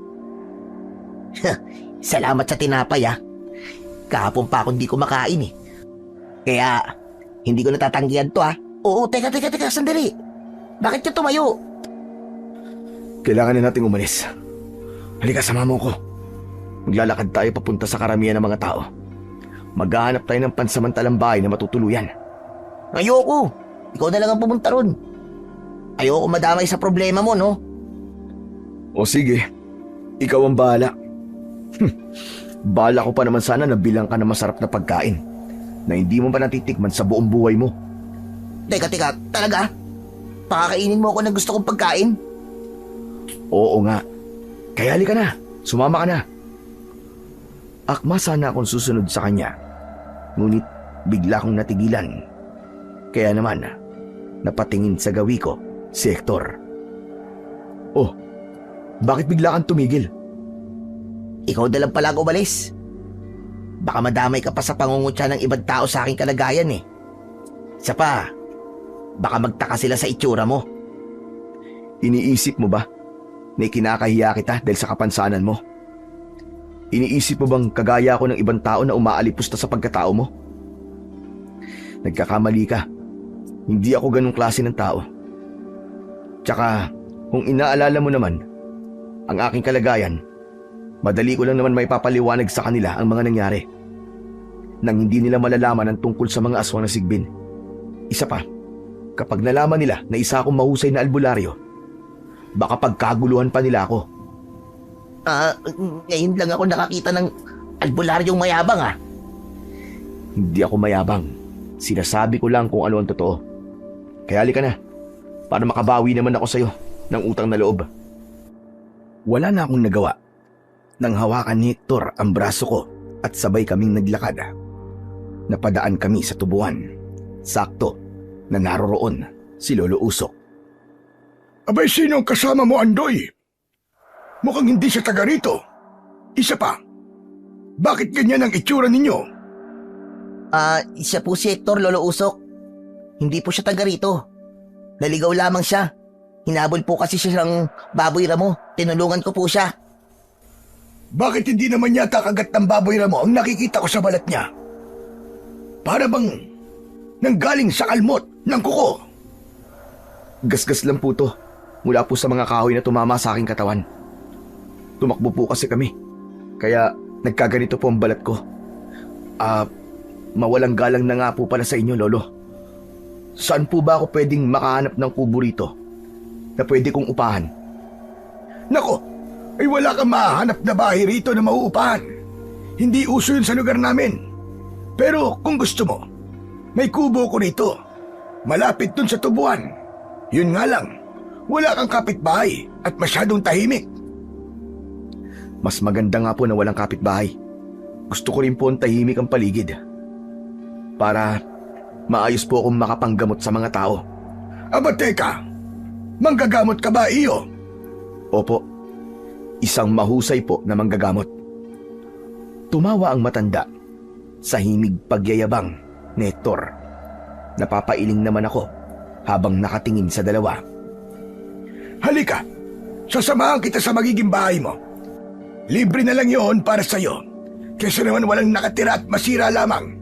Salamat sa tinapay Kahapon pa akong di kumakain Kaya hindi ko natatanggihan to Oo, teka, sandali. Bakit ka tumayo? Kailangan na nating umalis. Halika, sama mo ko. Maglalakad tayo papunta sa karamihan ng mga tao. Maghahanap tayo ng pansamantalang bahay na matutuluyan. Ayoko. Ikaw na lang ang pumunta ron. Ayoko madamay sa problema mo, no? O sige, ikaw ang bahala. Bahala ko pa naman sana na bilang ka na masarap na pagkain na hindi mo pa natitikman sa buong buhay mo. Teka, talaga? Pakakainin mo ako ng gusto kong pagkain? Oo nga. Kaya halika na, sumama ka na. Akma sana akong susunod sa kanya, ngunit bigla kong natigilan. Kaya naman, napatingin sa gawi ko si Hector. Oh, bakit bigla kang tumigil? Ikaw na lang pala umalis. Baka madamay ka pa sa pangungutya ng ibang tao sa aking kalagayan Isa pa, baka magtaka sila sa itsura mo. Iniisip mo ba na ikinakahiya kita dahil sa kapansanan mo? Iniisip mo bang kagaya ako ng ibang tao na umaalipusta sa pagkatao mo? Nagkakamali ka. Hindi ako ganong klase ng tao. Tsaka, kung inaalala mo naman ang aking kalagayan, madali ko lang naman may papaliwanag sa kanila ang mga nangyari nang hindi nila malalaman ang tungkol sa mga aswang na sigbin. Isa pa, kapag nalaman nila na isa akong mahusay na albularyo, baka pagkaguluhan pa nila ako. Ngayon lang ako nakakita ng albularyong mayabang Hindi ako mayabang. Sinasabi ko lang kung ano ang totoo. Kaya halika na, para makabawi naman ako sa'yo ng utang na loob. Wala na akong nagawa nang hawakan ni Hector ang braso ko at sabay kaming naglakad. Napadaan kami sa tubuan. Sakto na naroroon si Lolo Usok. Abay, sino ang kasama mo, Andoy? Mukhang hindi siya taga rito. Isa pa, bakit ganyan ang itsura ninyo? Siya po si Hector, Lolo Usok. Hindi po siya taga rito. Naligaw lamang siya. Hinabol po kasi siya ng baboy ramo. Tinulungan ko po siya. Bakit hindi naman yata kagat ng baboy ramo ang nakikita ko sa balat niya? Para bang nanggaling sa kalmot ng kuko. Gasgas lang po to mula po sa mga kahoy na tumama sa aking katawan. Tumakbo po kasi kami, kaya nagkaganito po ang balat ko. Mawalang galang na nga po pala sa inyo, Lolo. Saan po ba ako pwedeng makahanap ng kubo rito na pwede kong upahan? Nako, ay wala kang mahanap na bahay rito na mauupahan. Hindi uso yun sa lugar namin. Pero kung gusto mo, may kubo ko rito. Malapit dun sa tubuan. Yun nga lang, Wala kang kapitbahay at masyadong tahimik. Mas maganda nga po na walang kapitbahay. Gusto ko rin po ang tahimik ang paligid. Para maayos po akong makapanggamot sa mga tao. Aba teka, manggagamot ka ba iyo? Opo, isang mahusay po na manggagamot. Tumawa ang matanda sa himig pagyayabang ni Hector. Napapailing naman ako habang nakatingin sa dalawa. Halika, sasamahan kita sa magiging bahay mo. Libre na lang yon para sa'yo. Kesa naman walang nakatira at masira lamang.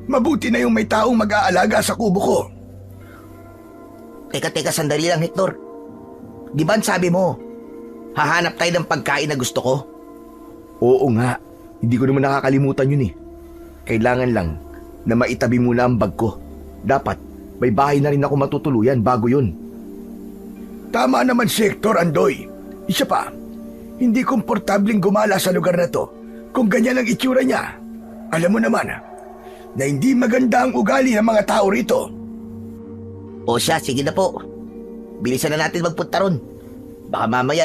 Mabuti na yung may taong mag-aalaga sa kubo ko. Teka, sandali lang, Hector. Di ba sabi mo, hahanap tayo ng pagkain na gusto ko? Oo nga, hindi ko naman nakakalimutan yun eh. Kailangan lang na maitabi muna ang bag ko. Dapat may bahay na rin ako matutuluyan bago yun. Tama naman si Hector, Andoy. Isa pa, hindi komportabling gumala sa lugar na to kung ganyan ang itsura niya. Alam mo naman na hindi maganda ang ugali ng mga tao rito. O siya, sige na po. Bilisan na natin magpunta ron. Baka mamaya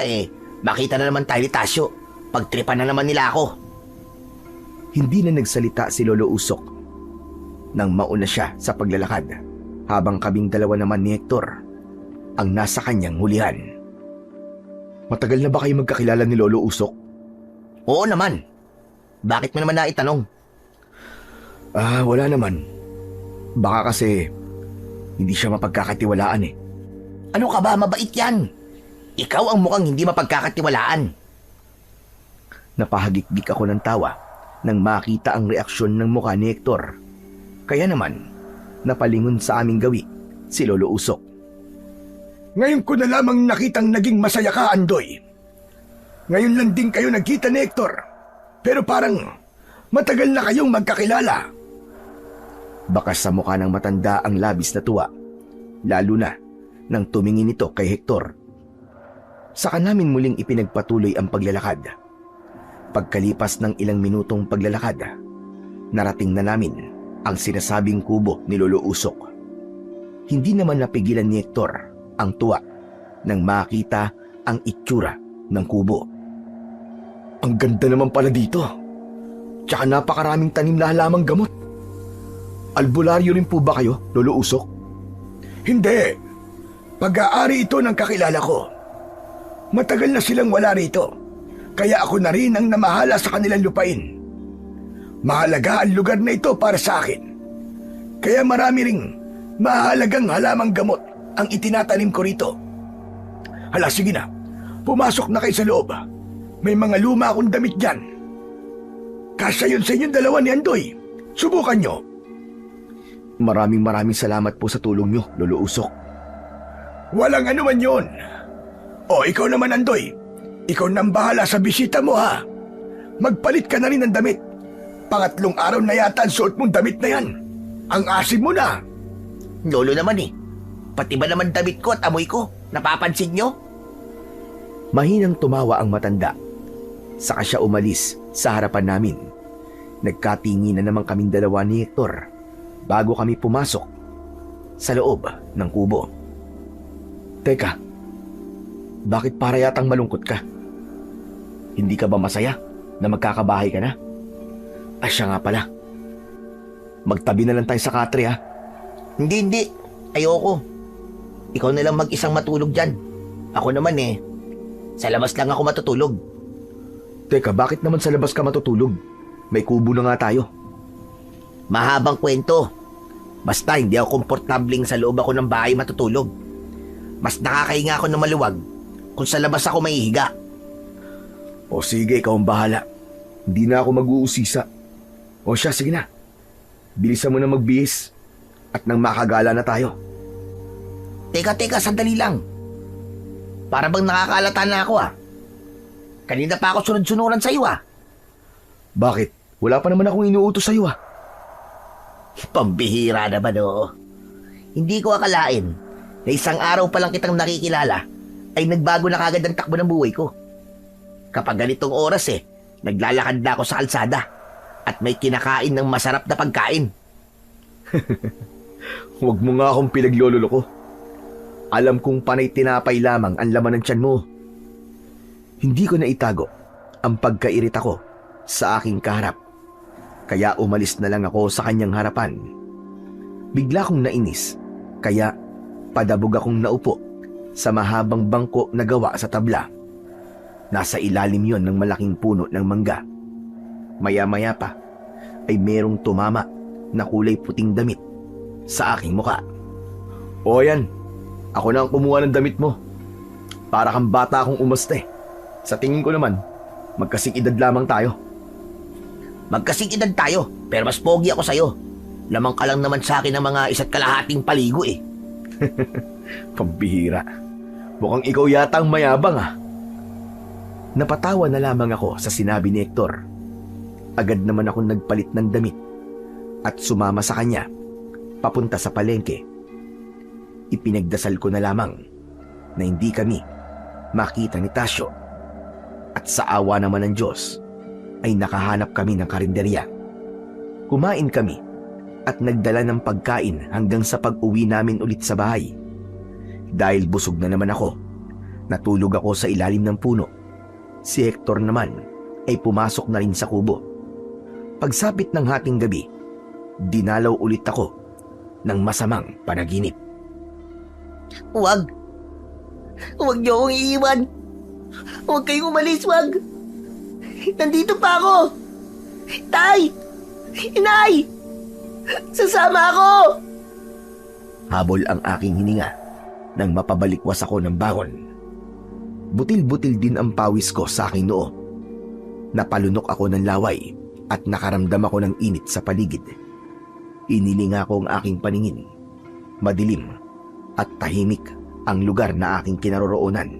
makita na naman tayo ni Tasyo. Pagtripan na naman nila ako. Hindi na nagsalita si Lolo Usok nang mauna siya sa paglalakad habang kaming dalawa naman ni Hector ang nasa kanyang hulihan. Matagal na ba kayo magkakilala ni Lolo Usok? Oo naman. Bakit mo naman naitanong? Wala naman. Baka kasi hindi siya mapagkakatiwalaan eh. Ano ka ba? Mabait yan. Ikaw ang mukhang hindi mapagkakatiwalaan. Napahagikdik ako ng tawa nang makita ang reaksyon ng mukha ni Hector. Kaya naman, napalingon sa aming gawi si Lolo Usok. Ngayon ko na lamang nakitang naging masaya ka, Andoy. Ngayon lang din kayo nagkita ni Hector. Pero parang matagal na kayong magkakilala. Bakas sa mukha ng matanda ang labis na tuwa, lalo na nang tumingin ito kay Hector. Saka namin muling ipinagpatuloy ang paglalakad. Pagkalipas ng ilang minutong paglalakad, narating na namin ang sinasabing kubo ni Lolo Usok. Hindi naman napigilan ni Hector ang tuwa nang makita ang itsura ng kubo. Ang ganda naman pala dito. Tsaka napakaraming tanim na halamang gamot. Albularyo rin po ba kayo, Lolo Usok? Hindi. Pag-aari ito ng kakilala ko. Matagal na silang wala rito. Kaya ako na rin ang namahala sa kanilang lupain. Mahalaga ang lugar na ito para sa akin. Kaya marami ring mahalagang halamang gamot ang itinatanim ko rito. Hala, sige na. Pumasok na kayo sa loob. May mga luma akong damit dyan. Kasya yun sa inyong dalawa ni Andoy. Subukan nyo. Maraming salamat po sa tulong nyo, Lolo Usok. Walang anuman yun. O, ikaw naman, Andoy. Ikaw nang bahala sa bisita mo, ha? Magpalit ka na rin ng damit. Pangatlong araw na yata ang suot mong damit na yan. Ang asim mo na. Lolo naman Pati ba naman damit ko at amoy ko? Napapansin nyo? Mahinang tumawa ang matanda. Saka siya umalis sa harapan namin. Nagkatingin na naman kaming dalawa ni Hector bago kami pumasok sa loob ng kubo. Teka, bakit para yatang malungkot ka? Hindi ka ba masaya na magkakabahay ka na? Siya nga pala. Magtabi na lang tayo sa katre, ha? Hindi. Ayoko. Ikaw na lang mag-isang matulog dyan. Ako naman sa labas lang ako matutulog. Teka, bakit naman sa labas ka matutulog? May kubo na nga tayo. Mahabang kwento. Basta hindi ako komportabling sa loob ako ng bahay matutulog. Mas nakakahinga ako ng maluwag kung sa labas ako mahihiga. O sige, ikaw ang bahala. Hindi na ako mag-uusisa. O siya, sige na. Bilisan mo na magbihis at nang makagala na tayo. Teka, sandali lang. Para bang nakakalata na ako Kanina pa ako sunod-sunuran sa iyo Bakit? Wala pa naman akong inuutos sa iyo Pambihira naman Hindi ko akalain na isang araw pa lang kitang nakikilala ay nagbago na kagad ang takbo ng buhay ko. Kapag ganitong oras naglalakad na ako sa kalsada at may kinakain ng masarap na pagkain. Huwag mo nga akong pinaglololo ko. Alam kong panay tinapay lamang ang laman ng tiyan mo. Hindi ko na itago ang pagkairita ko sa aking kaharap. Kaya umalis na lang ako sa kanyang harapan. Bigla kong nainis, kaya padabog akong naupo sa mahabang bangko na gawa sa tabla. Nasa ilalim yon ng malaking puno ng mangga. Maya-maya pa ay merong tumama na kulay puting damit sa aking muka. O yan, ako na ang kumuha ng damit mo. Para kang bata akong umaste. Sa tingin ko naman, magkasing edad lamang tayo. Magkasing edad tayo, pero mas pogi ako sa'yo. Lamang ka lang naman sa akin ng mga 1.5 paligo eh. Pambihira. Mukhang ikaw yata ang mayabang ah. Napatawa na lamang ako sa sinabi ni Hector. Agad naman akong nagpalit ng damit at sumama sa kanya papunta sa palengke. Ipinagdasal ko na lamang na hindi kami makita ni Tasyo. At sa awa naman ng Diyos ay nakahanap kami ng karinderya. Kumain kami at nagdala ng pagkain hanggang sa pag-uwi namin ulit sa bahay. Dahil busog na naman ako, natulog ako sa ilalim ng puno. Si Hector naman ay pumasok na rin sa kubo. Pagsapit ng hating gabi, dinalaw ulit ako ng masamang panaginip. Huwag! Huwag niyo akong iiwan! Huwag kayong umalis, huwag! Nandito pa ako! Tay! Inay! Sasama ako! Habol ang aking hininga nang mapabalikwas ako ng bangon. Butil-butil din ang pawis ko sa aking noo. Napalunok ako ng laway at nakaramdam ako ng init sa paligid. Inilinga ko ang aking paningin. Madilim at tahimik ang lugar na aking kinaroroonan.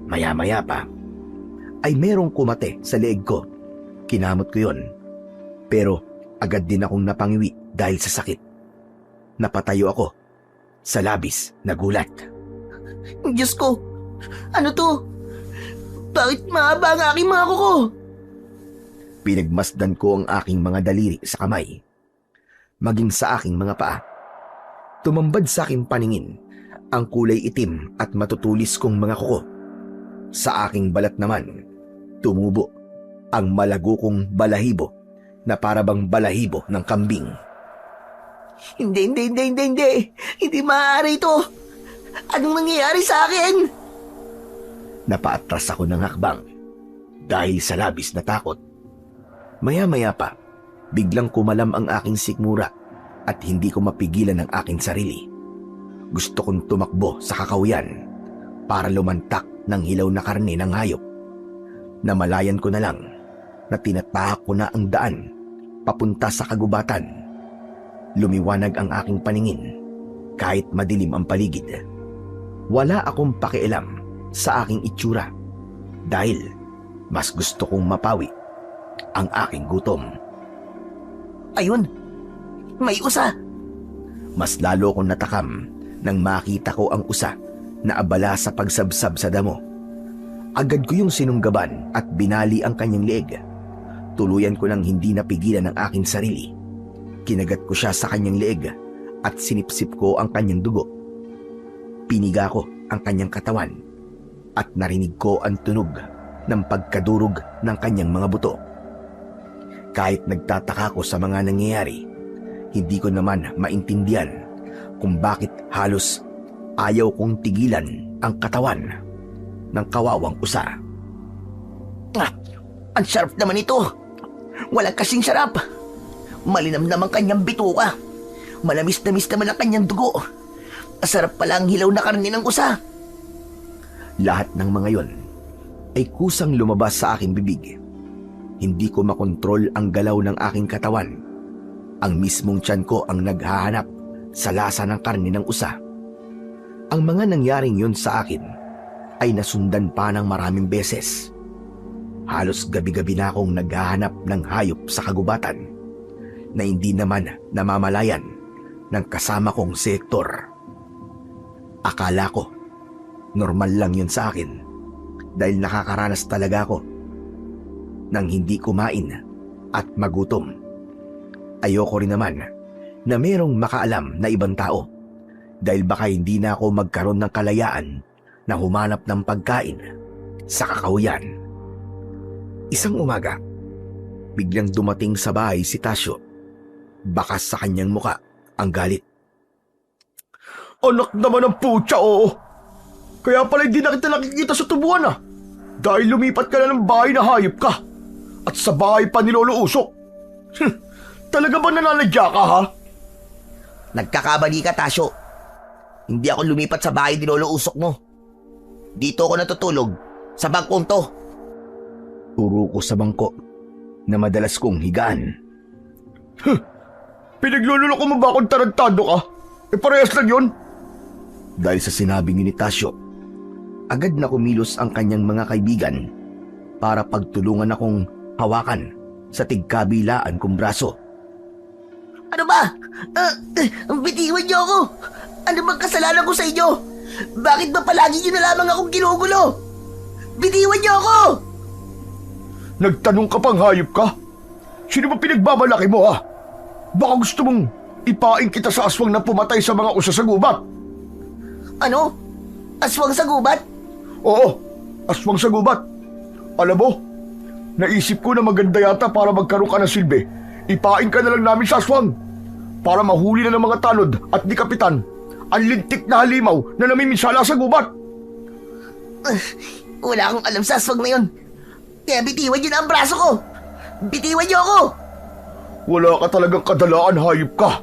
Maya-maya pa ay merong kumate sa leeg ko. Kinamot ko yon. Pero agad din akong napangiwi dahil sa sakit. Napatayo ako sa labis na gulat. Diyos ko! Ano to? Bakit mahaba ang aking mga kuko? Pinagmasdan ko ang aking mga daliri sa kamay, maging sa aking mga paa. Tumambad sa aking paningin ang kulay itim at matutulis kong mga kuko. Sa aking balat naman, tumubo ang malago kong balahibo na parabang balahibo ng kambing. Hindi. Hindi maaari ito. Anong nangyayari sa akin? Napaatras ako ng hakbang dahil sa labis na takot. Maya-maya pa, biglang kumalam ang aking sikmura at hindi ko mapigilan ang aking sarili. Gusto kong tumakbo sa kakahuyan para lumantak ng hilaw na karne ng hayop. Namalayan ko na lang na tinatahak ko na ang daan papunta sa kagubatan. Lumiwanag ang aking paningin kahit madilim ang paligid. Wala akong pakialam sa aking itsura dahil mas gusto kong mapawi ang aking gutom. Ayun! May usa! Mas lalo kong natakam nang makita ko ang usa na abala sa pagsabsab sa damo. Agad ko yung sinunggaban at binali ang kanyang leeg. Tuluyan ko nang hindi napigilan ang aking sarili. Kinagat ko siya sa kanyang leeg at sinipsip ko ang kanyang dugo. Piniga ko ang kanyang katawan at narinig ko ang tunog ng pagkadurog ng kanyang mga buto. Kahit nagtataka ko sa mga nangyayari, hindi ko naman maintindihan kung bakit halos ayaw kong tigilan ang katawan ng kawawang usa. Ang sarap naman ito! Walang kasing sarap! Malinam naman kanyang bituka. Malamis-namis naman ang kanyang dugo. Masarap pala ang hilaw na karne ng usa. Lahat ng mga yon ay kusang lumabas sa aking bibig. Hindi ko makontrol ang galaw ng aking katawan. Ang mismong tiyan ko ang naghahanap sa lasa ng karne ng usa. Ang mga nangyaring yon sa akin ay nasundan pa ng maraming beses. Halos gabi-gabi na akong naghahanap ng hayop sa kagubatan na hindi naman namamalayan ng kasama kong si Hector. Akala ko normal lang yun sa akin dahil nakakaranas talaga ako nang hindi kumain at magutom. Ayoko rin naman na merong makaalam na ibang tao dahil baka hindi na ako magkaroon ng kalayaan na humanap ng pagkain sa kakahuyan. Isang umaga, biglang dumating sa bahay si Tasyo. Bakas sa kanyang muka ang galit. Anak naman ng putya, oo. Kaya pala hindi na kita nakikita sa tubuan ah. Dahil lumipat ka na ng bahay na hayop ka. At sa bahay pa ni Lolo Usok. Talaga ba nananadya ka ha? Nagkakamali ka, Tasyo. Hindi ako lumipat sa bahay ni Lolo Usok mo. Dito ako natutulog, sa bangkong to. Turo ko sa bangko na madalas kong higaan. Pinaglululoko mo ba akong tarantado ka? Parehas lang yun. Dahil sa sinabi ni Tasyo, agad na kumilos ang kanyang mga kaibigan para pagtulungan akong hawakan sa tigkabilaan kong braso. Ano ba? Bitiwan niyo ako. Ano bang kasalanan ko sa inyo? Bakit ba palagi niyo na lamang akong ginugulo? Bitiwan niyo ako! Nagtanong ka pang hayop ka? Sino ba pinagbabalaki mo ha? Baka gusto mong ipaing kita sa aswang na pumatay sa mga usa sa gubat. Ano? Aswang sa gubat? Oo, aswang sa gubat. Alam mo, naisip ko na maganda yata para magkaroon ka ng silbi. Ipaing ka na lang namin sa aswang. Para mahuli na ng mga tanod at ni Kapitan ang lintik na halimaw na namiminsala sa gubat. Wala akong alam sa aswang na yun. Kaya bitiwan niyo na ang braso ko. Bitiwan niyo ako! Wala ka talagang kadalaan, hayop ka.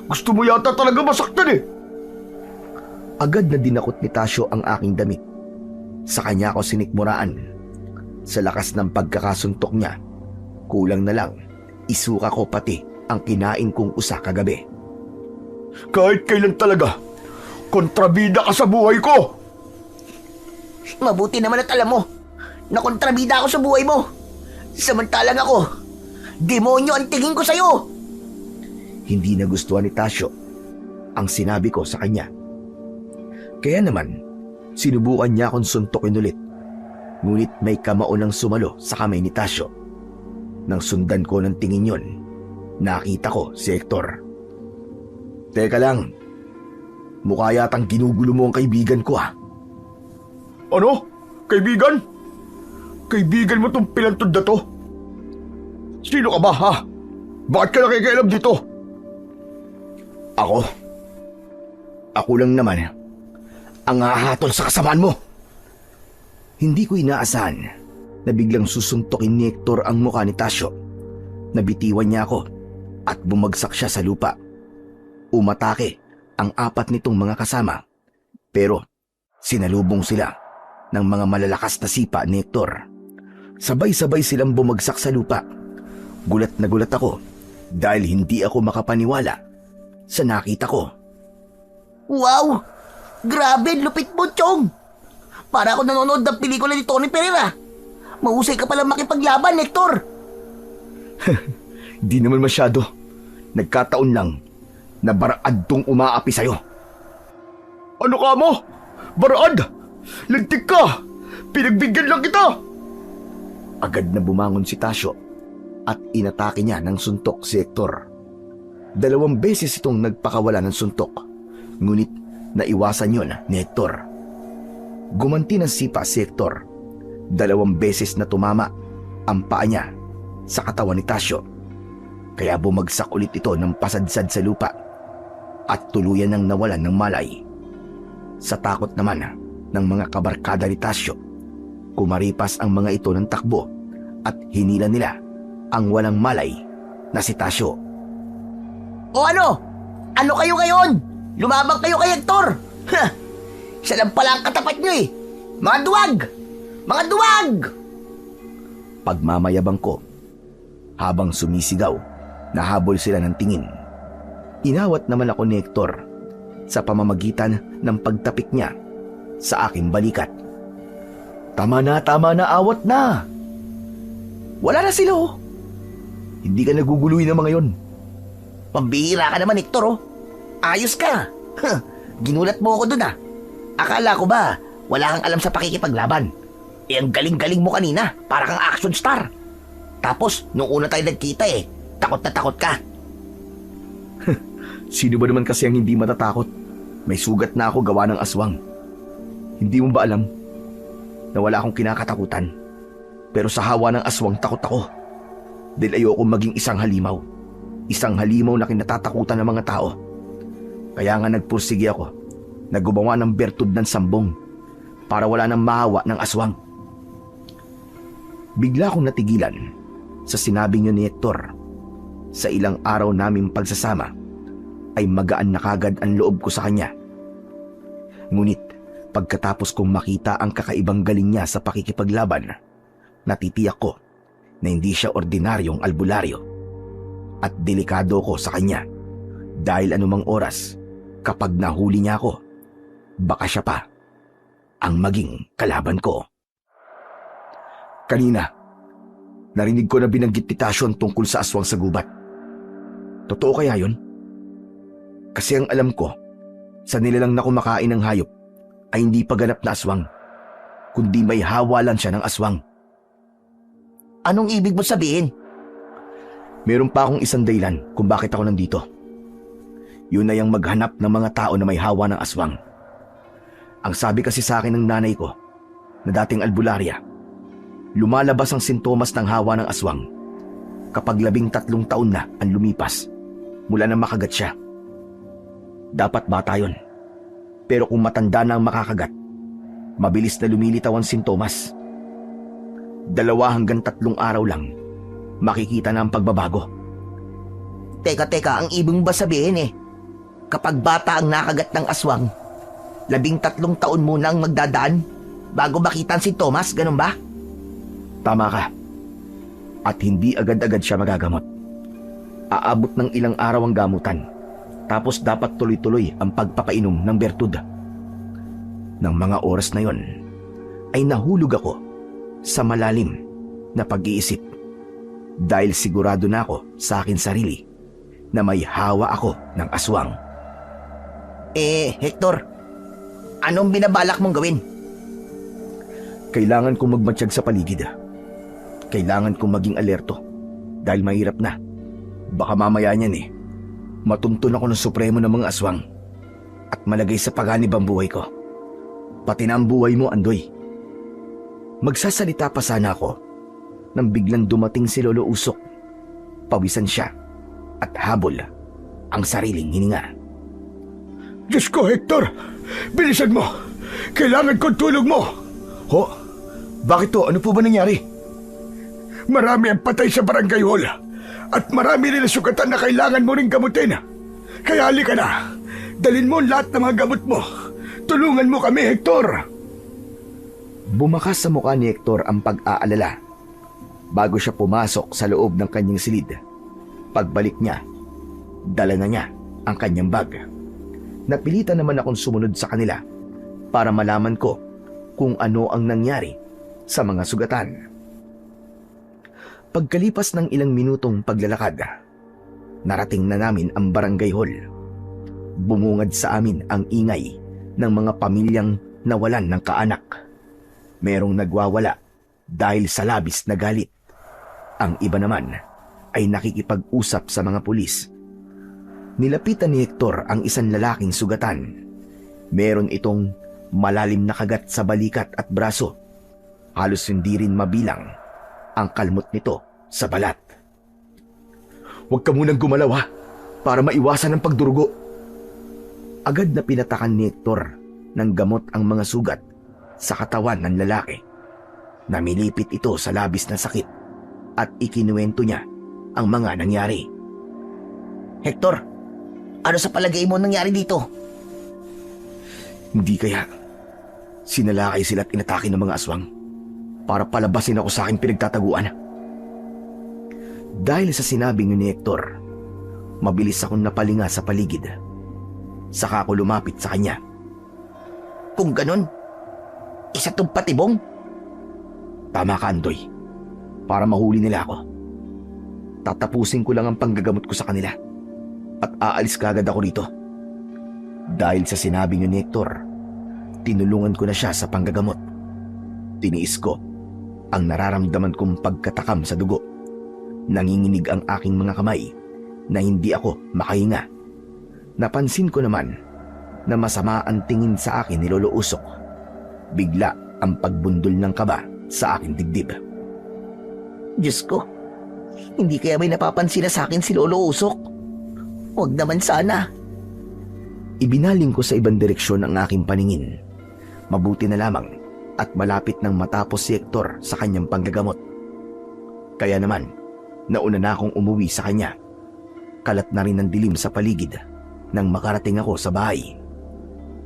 Gusto mo yata talaga masaktan eh. Agad na dinakot ni Tasyo ang aking damit. Sa kanya ako sinikmuraan. Sa lakas ng pagkakasuntok niya, kulang na lang, isuka ko pati ang kinain kong usa kagabi. Kahit kailan talaga, kontrabida ka sa buhay ko. Mabuti naman at alam mo na kontrabida ako sa buhay mo. Samantalang ako, demonyo ang tingin ko sa'yo. Hindi nagustuhan ni Tasyo ang sinabi ko sa kanya. Kaya naman, sinubukan niya akong suntukin ulit. Ngunit may kamao ng sumalo sa kamay ni Tasyo. Nang sundan ko ng tingin yon, nakita ko si Hector. Teka lang, mukha yatang ginugulo mo ang kaibigan ko ha. Ano? Kaibigan? Kaibigan mo tong pilantod na to? Sino ka ba ha? Bakit ka nakikialam dito? Ako lang naman ang hahatol sa kasamaan mo. Hindi ko inaasahan na biglang susuntokin ni Hector ang mukha ni Tasyo. Nabitiwan niya ako at bumagsak siya sa lupa. Umatake ang apat nitong mga kasama, pero sinalubong sila ng mga malalakas na sipa ni Hector. Sabay-sabay silang bumagsak sa lupa. Gulat na gulat ako dahil hindi ako makapaniwala sa nakita ko. Wow! Grabe, lupit mo, Chong! Para ako nanonood ng pelikula ni Tony Pereira. Mahusay ka palang makipaglaban, Hector! Di naman masyado. Nagkataon lang na baraad tong umaapi sa'yo. Ano ka mo? Baraad! Lintik ka! Pinagbigyan lang kita! Agad na bumangon si Tasyo at inatake niya ng suntok si Hector. 2 beses itong nagpakawala ng suntok, ngunit naiwasan yon ni Hector. Gumanti ng sipa si Hector. 2 beses na tumama ang paa niya sa katawan ni Tasyo. Kaya bumagsak ulit ito ng pasadsad sa lupa at tuluyan nang nawalan ng malay. Sa takot naman ng mga kabarkada ni Tasyo, kumaripas ang mga ito ng takbo at hinila nila ang walang malay na si Tasyo. O ano? Ano kayo ngayon? Lumabang kayo kay Hector! Ha! Siya lang pala ang katapat niyo eh! Mga duwag! Mga duwag! Pagmamayabang ko, habang sumisigaw, nahabol sila ng tingin. Inawat naman ako ni Hector sa pamamagitan ng pagtapik niya sa aking balikat. Tama na, awat na! Wala na sila oh! Hindi ka naguguluhin ng mga yon. Pambihira ka naman, Hector, oh. Ayos ka. Huh, ginulat mo ako dun, ah. Akala ko ba, wala kang alam sa pakikipaglaban. Eh, ang galing-galing mo kanina, para kang action star. Tapos, nung una tayo nagkita takot na takot ka. Sino ba naman kasi ang hindi matatakot May sugat na ako gawa ng aswang. Hindi mo ba alam na wala akong kinakatakutan? Pero sa hawa ng aswang takot ako. Dahil ayoko maging isang halimaw. Isang halimaw na kinatatakutan ng mga tao. Kaya nga nagpursige ako na gumawa ng bertud ng sambong para wala nang mahawa ng aswang. Bigla akong natigilan sa sinabi niyo ni Hector. Sa ilang araw naming pagsasama ay magaan na kagad ang loob ko sa kanya. Ngunit pagkatapos kong makita ang kakaibang galing niya sa pakikipaglaban, natitiyak ko na hindi siya ordinaryong albularyo. At delikado ko sa kanya dahil anumang oras kapag nahuli niya ako, baka siya pa ang maging kalaban ko. Kanina, narinig ko na binanggit ni Tasyon tungkol sa aswang sa gubat. Totoo kaya yun? Kasi ang alam ko, sa nilalang na kumakain ng hayop ay hindi pa ganap na aswang, kundi may hawa lang siya ng aswang. Anong ibig mo sabihin? Meron pa akong isang dahilan kung bakit ako nandito. Yun ay ang maghanap ng mga tao na may hawa ng aswang. Ang sabi kasi sa akin ng nanay ko, na dating albularya, lumalabas ang sintomas ng hawa ng aswang kapag 13 taon na ang lumipas mula nang makagat siya. Dapat bata yun. Pero kung matanda na ang makakagat, mabilis na lumilitaw ang sintomas. 2 hanggang 3 araw lang, makikita na ang pagbabago. Teka, ang ibig mo ba sabihin kapag bata ang nakagat ng aswang, 13 taon muna ang magdadaan bago makita ang sintomas, ganun ba? Tama ka. At hindi agad-agad siya magagamot. Aabot ng ilang araw ang gamutan. Tapos dapat tuloy-tuloy ang pagpapainom ng bertud. Nang mga oras na yon, ay nahulog ako sa malalim na pag-iisip. Dahil sigurado na ako sa akin sarili na may hawa ako ng aswang. Hector, anong binabalak mong gawin? Kailangan kong magmatsyag sa paligid. Kailangan kong maging alerto dahil mahirap na. Baka mamaya niyan matuntun ako ng supremo ng mga aswang at malagay sa paganib ang buhay ko. Pati na ang buhay mo, Andoy. Magsasalita pa sana ako nang biglang dumating si Lolo Usok. Pawisan siya at habol ang sariling hininga. Diyos ko, Hector! Bilisan mo! Kailangan ko tulog mo! Ho? Bakit to? Ano po ba nangyari? Marami ang patay sa barangay hall at marami rin ang sugatan na kailangan mo ring gamutin. Kaya halika na. Dalin mo lahat ng mga gamot mo. Tulungan mo kami, Hector. Bumakas sa mukha ni Hector ang pag-aalala bago siya pumasok sa loob ng kanyang silid. Pagbalik niya, dala na niya ang kanyang bag. Napilitan naman akong sumunod sa kanila para malaman ko kung ano ang nangyari sa mga sugatan. Pagkalipas ng ilang minutong paglalakad, narating na namin ang barangay hall. Bumungad sa amin ang ingay ng mga pamilyang nawalan ng kaanak. Merong nagwawala dahil sa labis na galit. Ang iba naman ay nakikipag-usap sa mga pulis. Nilapitan ni Hector ang isang lalaking sugatan. Meron itong malalim na kagat sa balikat at braso. Halos hindi rin mabilang ang kalmot nito sa balat. Huwag ka munang gumalaw para maiwasan ang pagdurugo. Agad na pinatakan ni Hector ng gamot ang mga sugat sa katawan ng lalaki. Namilipit ito sa labis na sakit at ikinuwento niya ang mga nangyari. Hector, ano sa palagay mo nangyari dito? Hindi kaya sinalakay sila at inatake ng mga aswang para palabasin ako sa aking pinagtataguan. Dahil sa sinabi ni Hector, mabilis akong napalinga sa paligid. Saka ako lumapit sa kanya. Kung ganun, isa tong patibong? Tama ka, Andoy. Para mahuli nila ako. Tatapusin ko lang ang panggagamot ko sa kanila at aalis kagad ako rito. Dahil sa sinabi ni Hector, tinulungan ko na siya sa panggagamot. Tiniis ko ang nararamdaman kong pagkatakam sa dugo. Nanginginig ang aking mga kamay na hindi ako makahinga. Napansin ko naman na masama ang tingin sa akin ni Lolo Usok. Bigla ang pagbundol ng kaba sa aking dibdib. Diyos ko, hindi kaya may napapansin na sa akin si Lolo Usok? Huwag naman sana. Ibinaling ko sa ibang direksyon ang aking paningin. Mabuti na lamang at malapit nang matapos si Hector sa kanyang panggagamot. Kaya naman, nauna na akong umuwi sa kanya. Kalat na rin ang dilim sa paligid nang makarating ako sa bahay.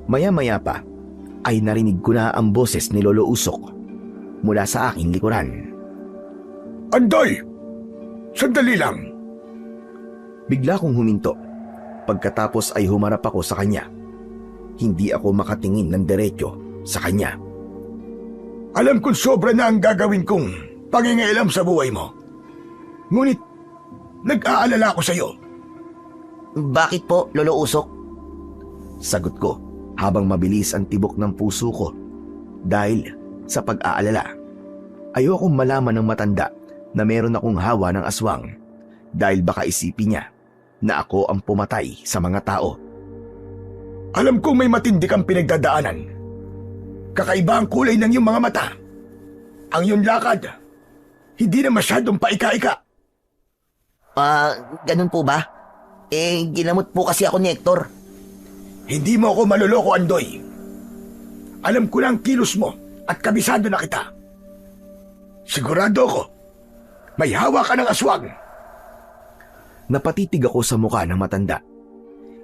Maya-maya pa ay narinig ko na ang boses ni Lolo Usok mula sa aking likuran. Andoy! Sandali lang. Bigla kong huminto. Pagkatapos ay humarap ako sa kanya. Hindi ako makatingin ng diretso sa kanya. Alam kong sobra na ang gagawin kong pangingailam sa buhay mo. Ngunit, nag-aalala ako sa iyo. Bakit po, Lolo Usok? Sagot ko habang mabilis ang tibok ng puso ko dahil sa pag-aalala. Ayokong malaman ng matanda na meron akong hawa ng aswang dahil baka isipin niya na ako ang pumatay sa mga tao. Alam kong may matindi kang pinagdadaanan. Kakaiba ang kulay ng iyong mga mata. Ang iyong lakad, hindi na masyadong paika-ika. Ganun po ba? Ginamot po kasi ako ni Hector. Hindi mo ako maluloko, Andoy. Alam ko na ang kilos mo at kabisado na kita. Sigurado ako, may hawa ka ng aswang. Napatitig ako sa mukha ng matanda.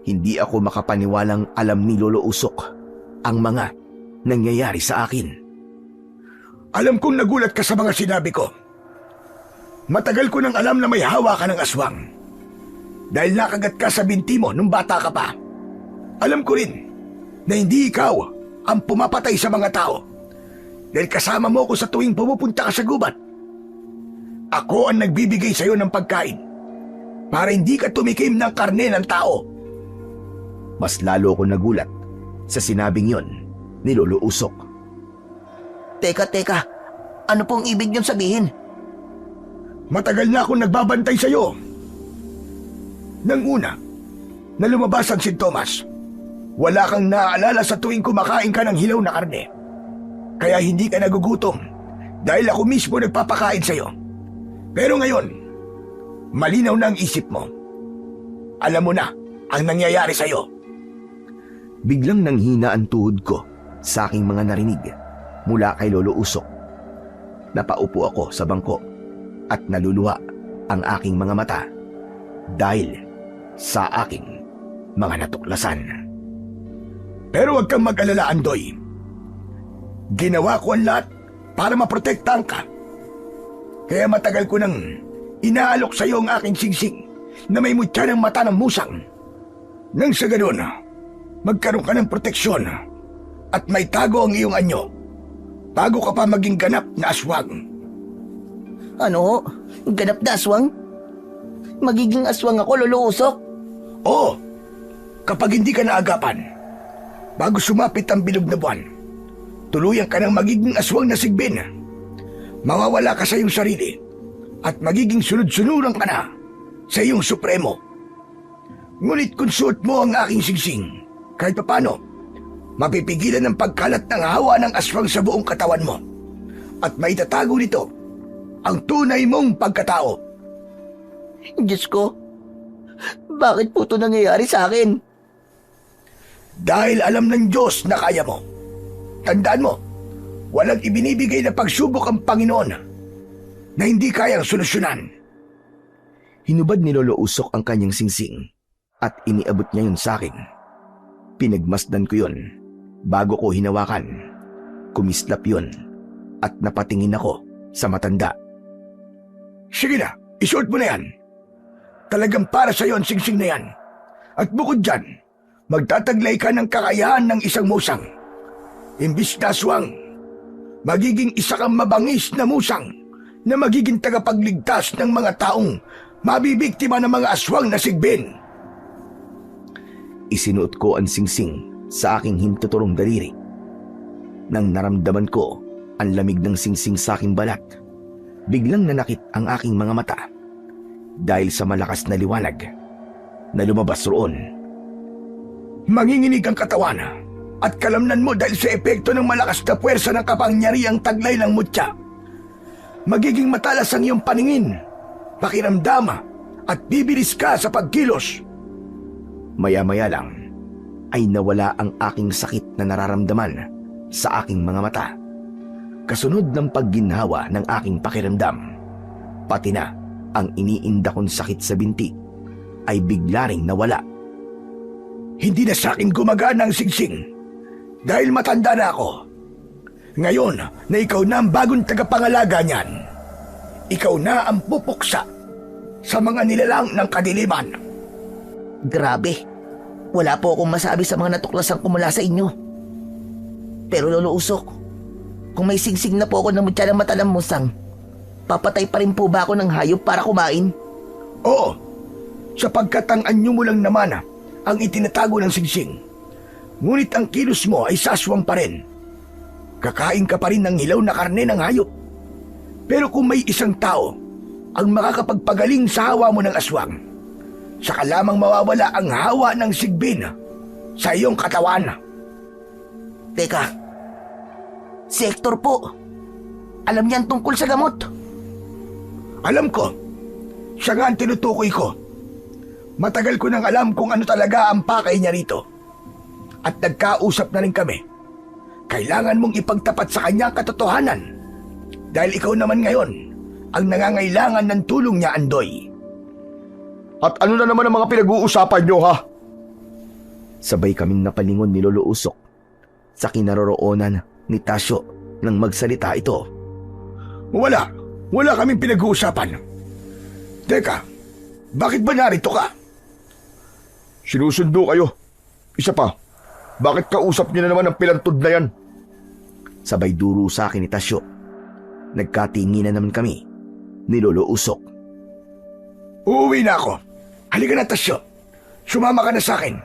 Hindi ako makapaniwalang alam ni Lolo Usok ang mga nangyayari sa akin. Alam kong nagulat ka sa mga sinabi ko. Matagal ko nang alam na may hawa ka ng aswang. Dahil nakagat ka sa binti mo nung bata ka pa. Alam ko rin na hindi ikaw ang pumapatay sa mga tao. Dahil kasama mo ko sa tuwing pumupunta ka sa gubat. Ako ang nagbibigay sa iyo ng pagkain para hindi ka tumikim ng karne ng tao. Mas lalo ako nagulat sa sinabing yon ni Lolo Usok. Teka, ano pong ibig niyong sabihin? Matagal na akong nagbabantay sa iyo. Nang una, na lumabas ang sintomas, wala kang naaalala sa tuwing kumakain ka ng hilaw na karne. Kaya hindi ka nagugutom dahil ako mismo nagpapakain sa iyo. Pero ngayon, malinaw na ang isip mo. Alam mo na ang nangyayari sa iyo. Biglang nanghina ang tuhod ko sa aking mga narinig mula kay Lolo Usok. Napaupo ako sa bangko at naluluha ang aking mga mata dahil sa aking mga natuklasan. Pero huwag kang mag-alala, Andoy. Ginawa ko ang lahat para maprotektahan ka. Kaya matagal ko nang inaalok sa iyo ang aking singsing na may mutya ng mata ng musang. Nang sa ganun, magkaroon ka ng proteksyon at may tago ang iyong anyo bago ka pa maging ganap na aswang. Ano? Ganap na aswang? Magiging aswang ako, Lolo Usok? Oo, kapag hindi ka naagapan, bago sumapit ang bilog na buwan, tuluyan ka ng magiging aswang na sigbin. Mawawala ka sa iyong sarili at magiging sunod-sunuran ka na sa iyong supremo. Ngunit kung suot mo ang aking singsing, kahit papano, mapipigilan ang pagkalat ng hawa ng aswang sa buong katawan mo at maitatago nito ang tunay mong pagkatao. Diyos ko, bakit po ito nangyayari sa akin? Dahil alam ng Diyos na kaya mo. Tandaan mo, walang ibinibigay na pagsubok ang Panginoon na hindi kayang solusyonan. Hinubad ni Lolo Usok ang kanyang singsing at iniabot niya yun sa akin. Pinagmasdan ko yun bago ko hinawakan. Kumislap yun at napatingin ako sa matanda. Sige na, isuot mo na yan. Talagang para sa iyo ang singsing na yan. At bukod dyan, magtataglay ka ng kakayahan ng isang musang. Imbis na aswang, magiging isa kang mabangis na musang na magiging tagapagligtas ng mga taong mabibiktima ng mga aswang na sigbin. Isinuot ko ang singsing sa aking hintuturong daliri. Nang naramdaman ko ang lamig ng singsing sa aking balat, biglang nanakit ang aking mga mata dahil sa malakas na liwanag na lumabas roon. Manginginig ang katawan at kalamnan mo dahil sa epekto ng malakas na puwersa ng kapangyarihang taglay ng mutya. Magiging matalas ang iyong paningin, pakiramdama at bibilis ka sa pagkilos. Maya-maya lang ay nawala ang aking sakit na nararamdaman sa aking mga mata. Kasunod ng pagginhawa ng aking pakiramdam, pati na ang iniinda kong sakit sa binti ay bigla ring nawala. Hindi na sa akin gumagana ang singsing dahil matanda na ako. Ngayon na ikaw na ang bagong tagapangalaga niyan, ikaw na ang pupuksa sa mga nilalang ng kadiliman. Grabe. Wala po akong masabi sa mga natuklasan ko mula sa inyo. Pero Lolo Usok, kung may singsing na po ako ng mutya ng mata ng musang, papatay pa rin po ba ako ng hayop para kumain? Oo, sapagkat ang anyo mo lang naman ang itinatago ng singsing. Ngunit ang kilos mo ay saswang pa rin. Kakain ka pa rin ng hilaw na karne ng hayop. Pero kung may isang tao ang makakapagpagaling sa hawa mo ng aswang, saka lamang mawawala ang hawa ng sigbin sa iyong katawan. Teka, si Hector po. Alam niyan tungkol sa gamot. Alam ko, siya nga ang tinutukoy ko. Matagal ko nang alam kung ano talaga ang pakay niya rito. At nagkausap na rin kami. Kailangan mong ipagtapat sa kanya ang katotohanan. Dahil ikaw naman ngayon ang nangangailangan ng tulong niya, Andoy. At ano na naman ang mga pinag-uusapan nyo, ha? Sabay kaming napalingon ni Lolo Usok sa kinaroroonan ni Tasyo nang magsalita ito. Wala kaming pinag-uusapan. Teka, bakit ba narito ka? Sinusundo kayo. Isa pa, bakit kausap niyo na naman ang pilantod na yan? Sabay duro sa akin ni Tasyo. Nagkatinginan naman kami ni Lolo Usok. Uuwi na ako. Halika na, Tasyo. Sumama ka na sa akin.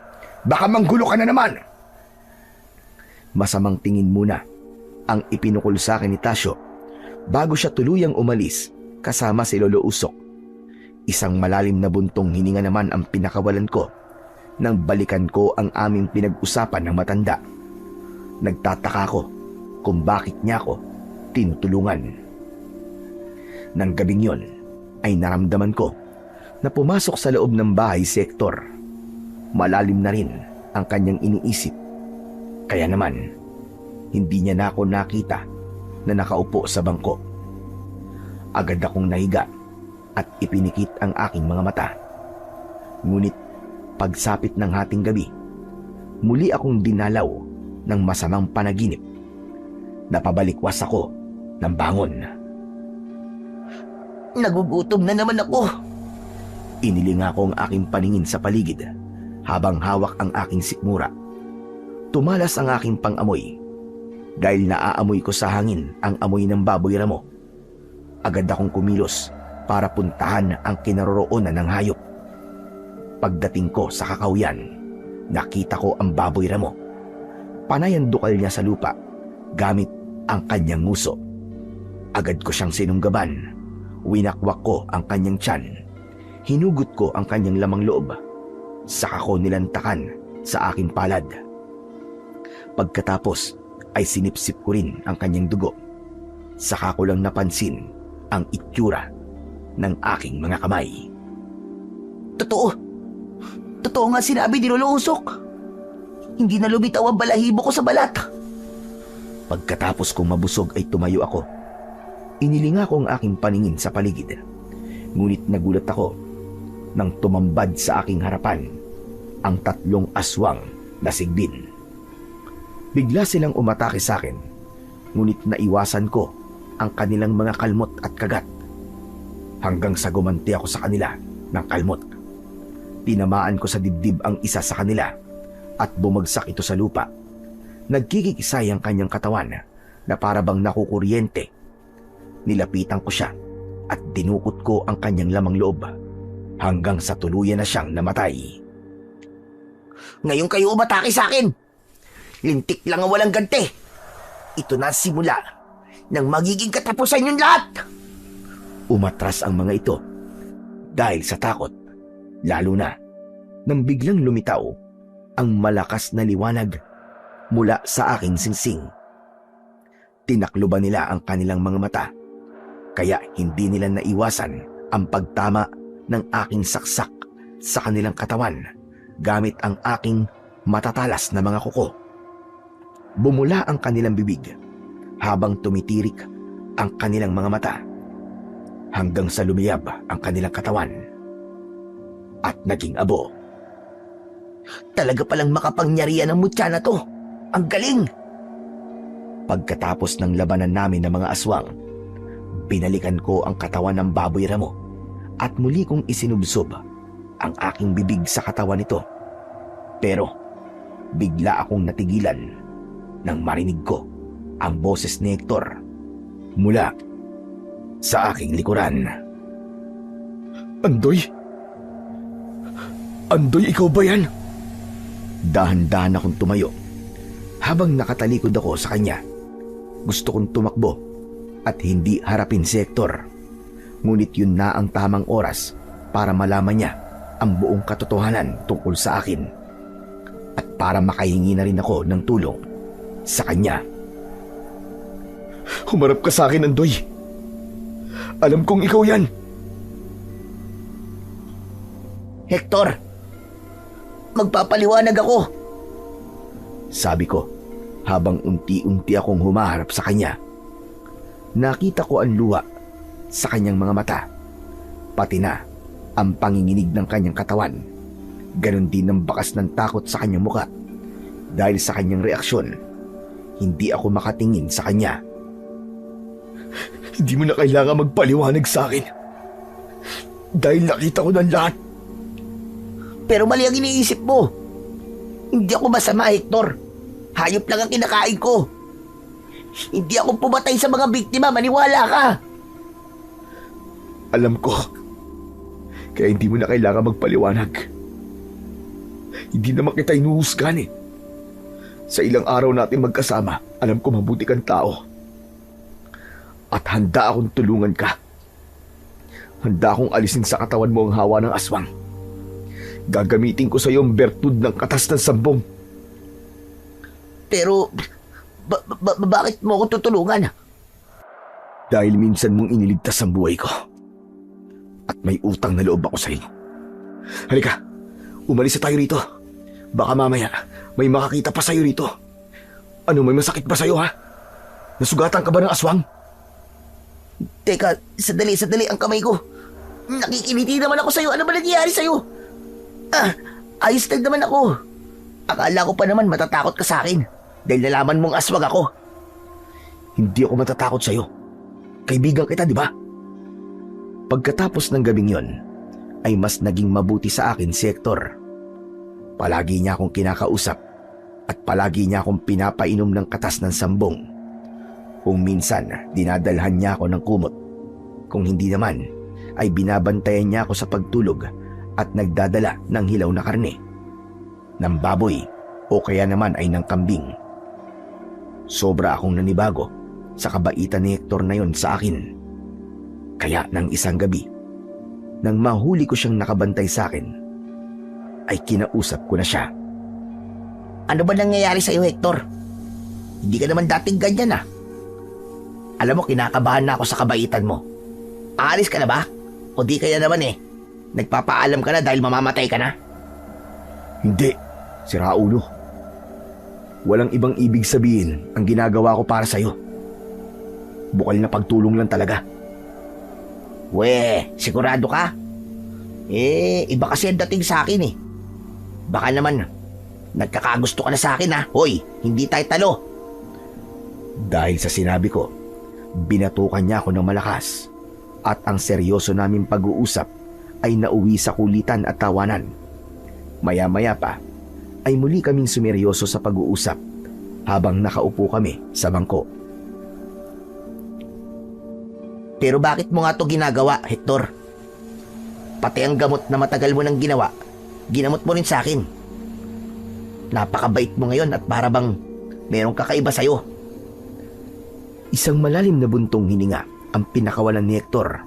Baka manggulo ka na naman. Masamang tingin muna ang ipinukol sa akin ni Tasyo bago siya tuluyang umalis kasama si Lolo Usok. Isang malalim na buntong hininga naman ang pinakawalan ko nang balikan ko ang aming pinag-usapan ng matanda. Nagtataka ko kung bakit niya ako tinutulungan. Nang gabing yon ay naramdaman ko na pumasok sa loob ng bahay si Hector. Malalim na rin ang kanyang iniisip. Kaya naman, hindi niya na ako nakita na nakaupo sa bangko. Agad akong nahiga at ipinikit ang aking mga mata. Ngunit pagsapit ng hating gabi, muli akong dinalaw ng masamang panaginip. Napabalikwas ako ng bangon. Nagugutom na naman ako. Inilinga ko ang aking paningin sa paligid habang hawak ang aking sikmura. Tumalas ang aking pangamoy dahil naaamoy ko sa hangin ang amoy ng baboy ramo. Agad akong kumilos para puntahan ang kinaroroonan ng hayop. Pagdating ko sa kakawyan, nakita ko ang baboy ramo. Panay ang dukal niya sa lupa gamit ang kanyang nguso. Agad ko siyang sinunggaban. Winakwak ko ang kanyang tiyan. Hinugot ko ang kanyang lamang loob. Saka ko nilantakan sa aking palad. Pagkatapos ay sinipsip ko rin ang kanyang dugo. Saka ko lang napansin ang itsura ng aking mga kamay. Totoo. Totoo nga sinabi ni Lolo Usok. Hindi na lumitaw ang balahibo ko sa balat. Pagkatapos kong mabusog ay tumayo ako. Inilinga ko ang aking paningin sa paligid. Ngunit nagulat ako nang tumambad sa aking harapan ang 3 aswang na sigbin. Bigla silang umatake sa akin, ngunit naiwasan ko ang kanilang mga kalmot at kagat. Hanggang sa gumanti ako sa kanila ng kalmot. Tinamaan ko sa dibdib ang isa sa kanila at bumagsak ito sa lupa. Nagkikikisay ang kanyang katawan na para bang nakukuryente. Nilapitan ko siya at dinukot ko ang kanyang lamang loob hanggang sa tuluyan na siyang namatay. Ngayon kayo umatake sa akin. Lintik lang ang walang ganti. Ito na ang simula ng magiging katapusan yung lahat. Umatras ang mga ito dahil sa takot, lalo na nang biglang lumitaw ang malakas na liwanag mula sa aking singsing. Tinakloban nila ang kanilang mga mata, kaya hindi nila naiwasan ang pagtama ng aking saksak sa kanilang katawan gamit ang aking matatalas na mga kuko. Bumula ang kanilang bibig habang tumitirik ang kanilang mga mata hanggang sa lumiyab ang kanilang katawan at naging abo. Talaga palang makapangyarihan ang mutya na to. Ang galing! Pagkatapos ng labanan namin ng mga aswang, binalikan ko ang katawan ng baboy ramo at muli kong isinubsob ang aking bibig sa katawan nito. Pero bigla akong natigilan nang marinig ko ang boses ni Hector mula sa aking likuran. Andoy? Andoy, ikaw ba yan? Dahan-dahan akong tumayo. Habang nakatalikod ako sa kanya, gusto kong tumakbo at hindi harapin si Hector. Ngunit yun na ang tamang oras para malaman niya ang buong katotohanan tungkol sa akin at para makahingi na rin ako ng tulong sa kanya. Humarap ka sa akin, Andoy. Alam kong ikaw yan. Hector, magpapaliwanag ako. Sabi ko habang unti-unti akong humaharap sa kanya. Nakita ko ang luha sa kanyang mga mata, pati na ang panginginig ng kanyang katawan. Ganon din ang bakas ng takot sa kanyang muka. Dahil sa kanyang reaksyon, hindi ako makatingin sa kanya. Hindi mo na kailangan magpaliwanag sa akin. Dahil nakita ko ng lahat. Pero mali ang iniisip mo. Hindi ako masama, Hector. Hayop lang ang kinakain ko. Hindi ako pumatay sa mga biktima, maniwala ka. Alam ko. Kaya hindi mo na kailangan magpaliwanag. Hindi naman kita inuhusgan eh. Sa ilang araw natin magkasama, alam ko mabuti kang tao. At handa akong tulungan ka. Handa akong alisin sa katawan mo ang hawa ng aswang. Gagamitin ko sa iyo ang bertud ng katas ng sambong. Pero, bakit mo ako tutulungan? Dahil minsan mong iniligtas ang buhay ko. At may utang na loob ako sa iyo. Halika, umalis na tayo rito. Baka mamaya may makakita pa sa iyo rito. Ano, may masakit ba sa iyo, ha? Nasugatan ka ba ng aswang? Teka, sandali ang kamay ko. Nakikiliti naman ako sa'yo. Ano ba nangyayari sa'yo? Ayos lang naman ako. Akala ko pa naman matatakot ka sa akin dahil nalaman mong aswang ako. Hindi ako matatakot sa'yo. Kaibigan kita, di ba? Pagkatapos ng gabing yon, ay mas naging mabuti sa akin si Hector. Palagi niya akong kinakausap at palagi niya akong pinapainom ng katas ng sambong. Kung minsan, dinadalhan niya ako ng kumot. Kung hindi naman, ay binabantayan niya ako sa pagtulog at nagdadala ng hilaw na karne, ng baboy o kaya naman ay ng kambing. Sobra akong nanibago sa kabaitan ni Hector na yon sa akin. Kaya ng isang gabi, nang mahuli ko siyang nakabantay sa akin, ay kinausap ko na siya. Ano ba nangyayari sa'yo, Hector? Hindi ka naman dating ganyan, ah. Alam mo, kinakabahan na ako sa kabaitan mo. Aalis ka na ba? O di kaya naman nagpapaalam ka na dahil mamamatay ka na? Hindi, si Raulo. Walang ibang ibig sabihin ang ginagawa ko para sa'yo. Bukal na pagtulong lang talaga. Sigurado ka? Iba kasi ang dating sa akin. Baka naman, nagkakagusto ka na sa akin, ha? Hoy, hindi tayo talo. Dahil sa sinabi ko, binatukan niya ako ng malakas at ang seryoso naming pag-uusap ay nauwi sa kulitan at tawanan. Maya-maya pa ay muli kaming sumeryoso sa pag-uusap habang nakaupo kami sa bangko. Pero bakit mo nga to ginagawa, Hector? Pati ang gamot na matagal mo nang ginawa, ginamot mo rin sa akin. Napakabait mo ngayon at para bang merong kakaiba sa'yo. Isang malalim na buntong hininga ang pinakawalan ni Hector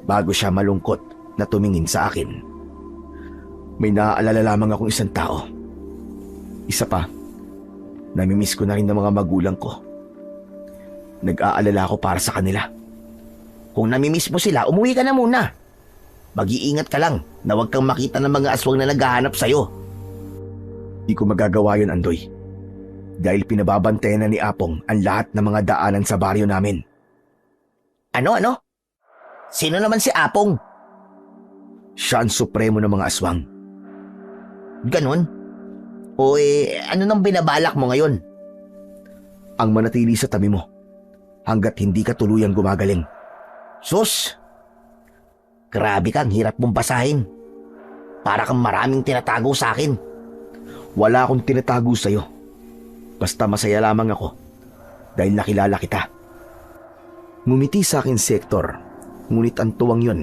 bago siya malungkot na tumingin sa akin. May naaalala lamang akong isang tao Isa pa, namimiss ko na rin ng mga magulang ko. Nag-aalala ako para sa kanila. Kung namimiss mo sila, umuwi ka na muna. Mag-iingat ka lang na huwag kang makita ng mga aswang na naghahanap sa'yo. Di ko magagawa yun, Andoy. Dahil pinababantayan na ni Apong ang lahat ng mga daanan sa baryo namin. Ano? Sino naman si Apong? Siya ang supremo ng mga aswang. Ganon? O ano nang binabalak mo ngayon? Ang manatili sa tabi mo hanggat hindi ka tuluyang gumagaling. Sus! Grabe kang hirap mong basahin. Para kang maraming tinatago sa akin. Wala akong tinatago sa'yo. Basta masaya lamang ako dahil nakilala kita. Ngumiti sa akin si Hector, ngunit ang tuwang yon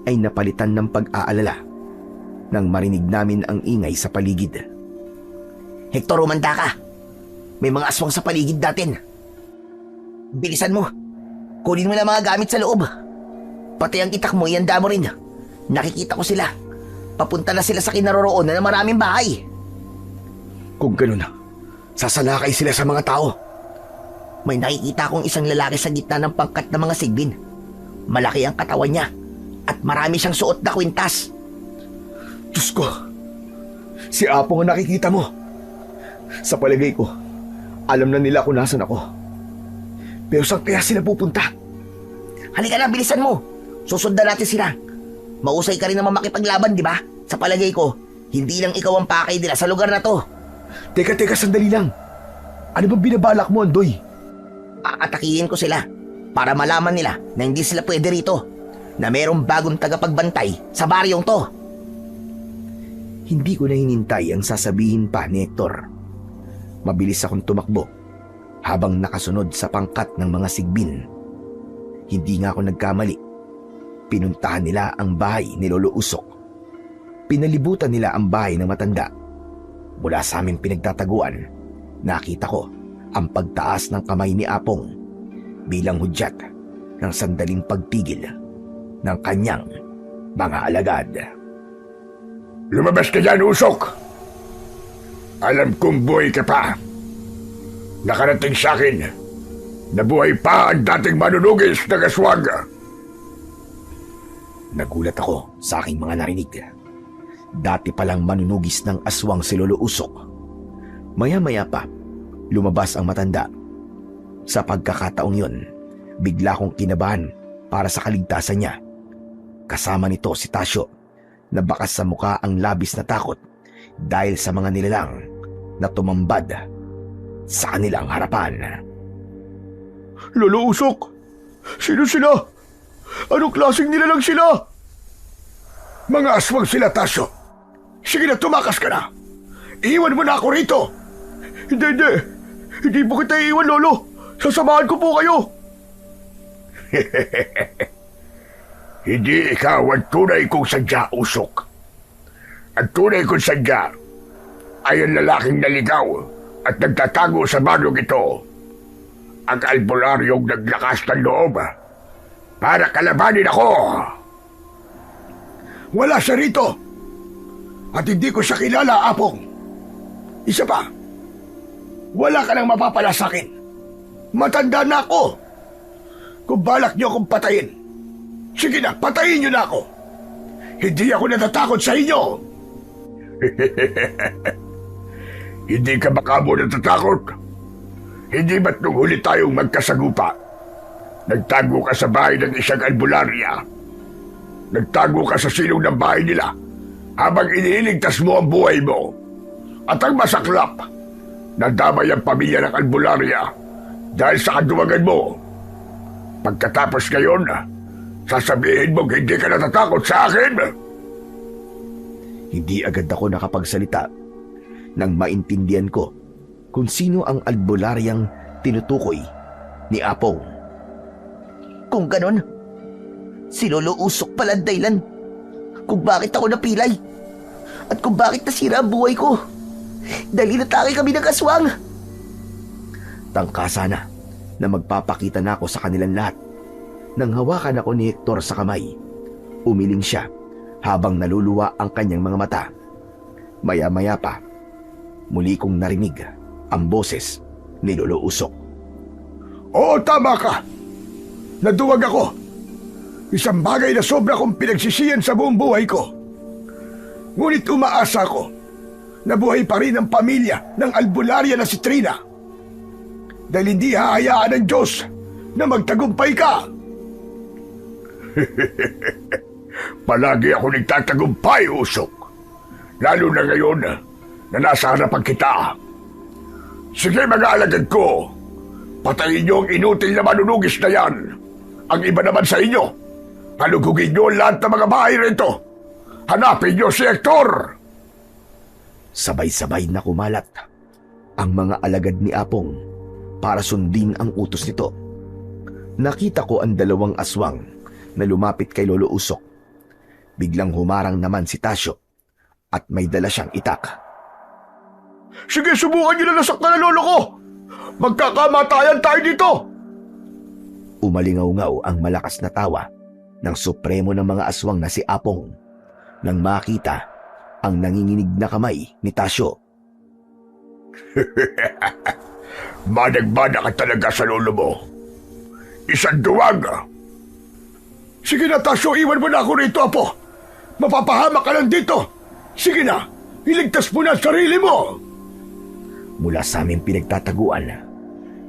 ay napalitan ng pag-aalala nang marinig namin ang ingay sa paligid. Hector, umanda ka. May mga aswang sa paligid natin. Bilisan mo. Kunin mo na mga gamit sa loob. Pati ang itak mo, ihanda mo rin. Nakikita ko sila. Papunta na sila sa kinaroroonan ng maraming bahay. Kung gano'n, sasalakay sila sa mga tao. May nakikita akong isang lalaki sa gitna ng pangkat ng mga sigbin. Malaki ang katawan niya at marami siyang suot na kwintas. Diyos ko, si Apong ang nakikita mo. Sa palagay ko, alam na nila kung nasan ako. Pero saan kaya sila pupunta? Halika na, bilisan mo. Susundan natin sila. Mausay ka rin naman makipaglaban, di ba? Sa palagay ko, hindi lang ikaw ang pakay nila sa lugar na to. Teka, sandali lang. Ano bang binabalak mo, Andoy? Aatakihin ko sila para malaman nila na hindi sila pwede rito. Na mayroong bagong tagapagbantay sa baryong to. Hindi ko na hinintay ang sasabihin pa ni Hector. Mabilis akong tumakbo habang nakasunod sa pangkat ng mga sigbin. Hindi nga ako nagkamali. Pinuntahan nila ang bahay ni Lolo Usok. Pinalibutan nila ang bahay ng matanda. Mula sa aming pinagtataguan, nakita ko ang pagtaas ng kamay ni Apong bilang hudyat ng sandaling pagpigil ng kanyang mga alagad. Lumabas ka dyan, Usok! Alam kong buhay ka pa. Nakarating sa akin na buhay pa ang dating manunugis na aswang. Nagulat ako sa aking mga narinig. Dati palang manunugis ng aswang si Lolo Usok. Maya-maya pa, lumabas ang matanda. Sa pagkakataong yon, bigla kong kinabahan para sa kaligtasan niya. Kasama nito si Tasyo, na bakas sa mukha ang labis na takot dahil sa mga nilalang na tumambad sa kanilang harapan. Lolo Usok! Sino sila? Anong klaseng nilalang sila? Mga aswang sila, Tasyo. Sige na, tumakas ka na. Iwan mo na ako rito. Hindi. Hindi po kita iiwan, Lolo. Sasamahan ko po kayo. Hindi ikaw ang tunay kong sadya, Usok. Ang tunay kong sadya ay ang lalaking naligaw at nagtatago sa baryong ito. Ang albularyong naglakas ng loob para kalabanin ako. Wala siya rito. At hindi ko siya kilala, Apong. Isa pa, wala ka nang mapapala sa akin. Matanda na ako. Kung balak niyo akong patayin, sige na, patayin niyo na ako. Hindi ako natatakot sa inyo. Hindi ka baka mo natatakot? Hindi ba't nung huli tayong magkasagupa? Nagtago ka sa bahay ng isang albularya. Nagtago ka sa silong ng bahay nila habang iniligtas mo ang buhay mo. At ang masaklap, nadamay ang pamilya ng albularya dahil sa kaduwagan mo. Pagkatapos ngayon, sasabihin mong hindi ka natatakot sa akin? Hindi agad ako nakapagsalita nang maintindihan ko kung sino ang albularyang tinutukoy ni Apong. Kung ganon, si Lolo Usok pala ang dahilan kung bakit ako napilay at kung bakit nasira ang buhay ko dahil inatake kami ng aswang. Tangkasa na magpapakita na ako sa kanilang lahat. Nang hawakan ako ni Hector sa kamay, umiling siya habang naluluwa ang kanyang mga mata. Maya-maya pa, Muli kong narinig ang boses ni Lolo Usok. Oo, tama ka. Naduwag ako. Isang bagay na sobra kong pinagsisiyan sa buong buhay ko. Ngunit umaasa ko na buhay pa rin ang pamilya ng albularya na si Trina. Dahil hindi hahayaan ng Diyos na magtagumpay ka. Palagi ako nagtatagumpay, Usok. Lalo na ngayon na nasa harapan kita. Sige mga alagad ko, patayin niyo ang inutil na manunugis na yan. Ang iba naman sa inyo, halugugin niyo lahat ng mga bahay rito. Hanapin niyo si Hector! Sabay-sabay na kumalat ang mga alagad ni Apong para sundin ang utos nito. Nakita ko ang 2 aswang na lumapit kay Lolo Usok. Biglang humarang naman si Tasyo at may dala siyang itak. Sige, subukan niyo na nasaktan ang lolo ko! Magkakamatayan tayo dito! Umalingaw-ngaw ang malakas na tawa ng supremo ng mga aswang na si Apong nang makita ang nanginginig na kamay ni Tasyo. Manag-mana ka talaga sa lolo mo. Isang duwag! Sige na, Tasyo, iwan mo na ako rito, Apo. Mapapahamak ka lang dito. Sige na, iligtas mo na ang sarili mo. Mula sa aming pinagtataguan,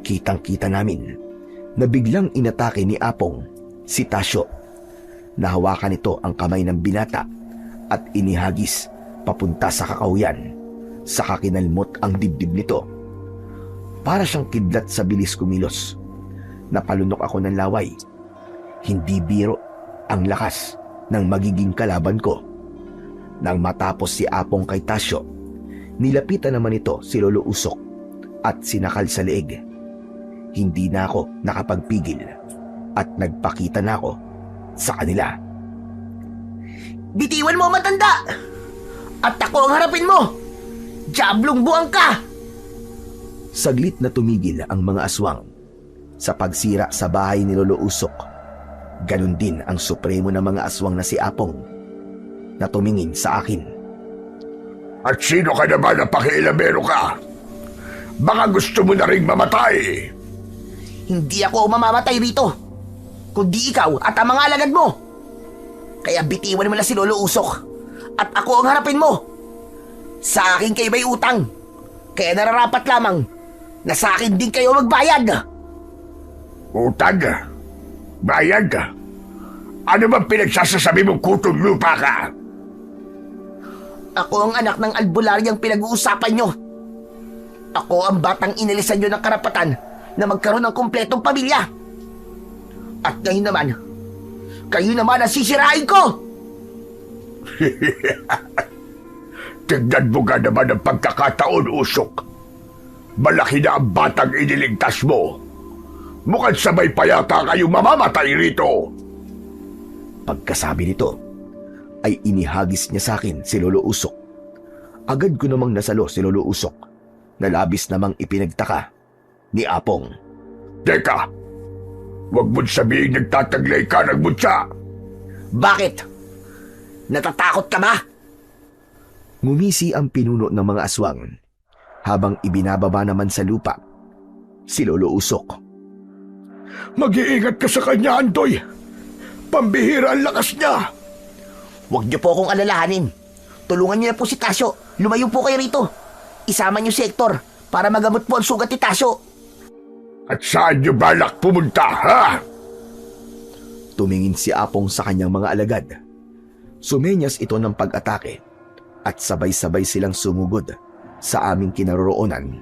kitang-kita namin na biglang inatake ni Apong si Tasyo. Nahawakan nito ang kamay ng binata at inihagis papunta sa kakahuyan. Saka kinalmot ang dibdib nito. Para siyang kidlat sa bilis kumilos. Napalunok ako ng laway. Hindi biro ang lakas ng magiging kalaban ko. Nang matapos si Apong kay Tasyo, nilapitan naman ito si Lolo Usok at sinakal sa leeg. Hindi na ako nakapagpigil at nagpakita na ako sa kanila. Bitiwan mo, matanda! At ako ang harapin mo! Diablong buwang ka! Saglit na tumigil ang mga aswang sa pagsira sa bahay ni Lolo Usok. Ganon din ang supremo ng mga aswang na si Apong na tumingin sa akin. At sino ka naman na pakialamero ka? Baka gusto mo na ring mamatay. Hindi ako mamamatay rito, kundi ikaw at ang mga alagad mo. Kaya bitiwan mo na si Lolo Usok at ako ang harapin mo. Sa akin kayo may utang, kaya nararapat lamang na sa akin din kayo magbayad. Utang? Bayad? Ano bang pinagsasasabi mong kutong lupa ka? Ako ang anak ng albularyang pinag-uusapan nyo. Ako ang batang inilisan nyo ng karapatan na magkaroon ng kumpletong pamilya. At ngayon naman, kayo naman ang sisirain ko! Tignan mo nga naman ang pagkakataon, Usok. Malaki na ang batang iniligtas mo. Mukhang sabay pa yata kayong mamamatay rito. Pagkasabi nito, ay inihagis niya sa akin si Lolo Usok. Agad ko namang nasalo si Lolo Usok na labis namang ipinagtaka ni Apong. Teka, huwag mo't sabihin nagtataglay ka ng mutya. Bakit? Natatakot ka ba? Ngumisi ang pinuno ng mga aswang habang ibinababa naman sa lupa si Lolo Usok. Mag-iingat ka sa kanya, Andoy. Pambihira ang lakas niya. Huwag niyo po akong alalahanin. Tulungan niyo na po si Tasyo. Lumayo po kayo rito. Isama niyo si Hector para magamot po ang sugat ni Tasyo. At saan niyo balak pumunta, ha? Tumingin si Apong sa kanyang mga alagad. Sumenyas ito ng pag-atake at sabay-sabay silang sumugod sa aming kinaroroonan.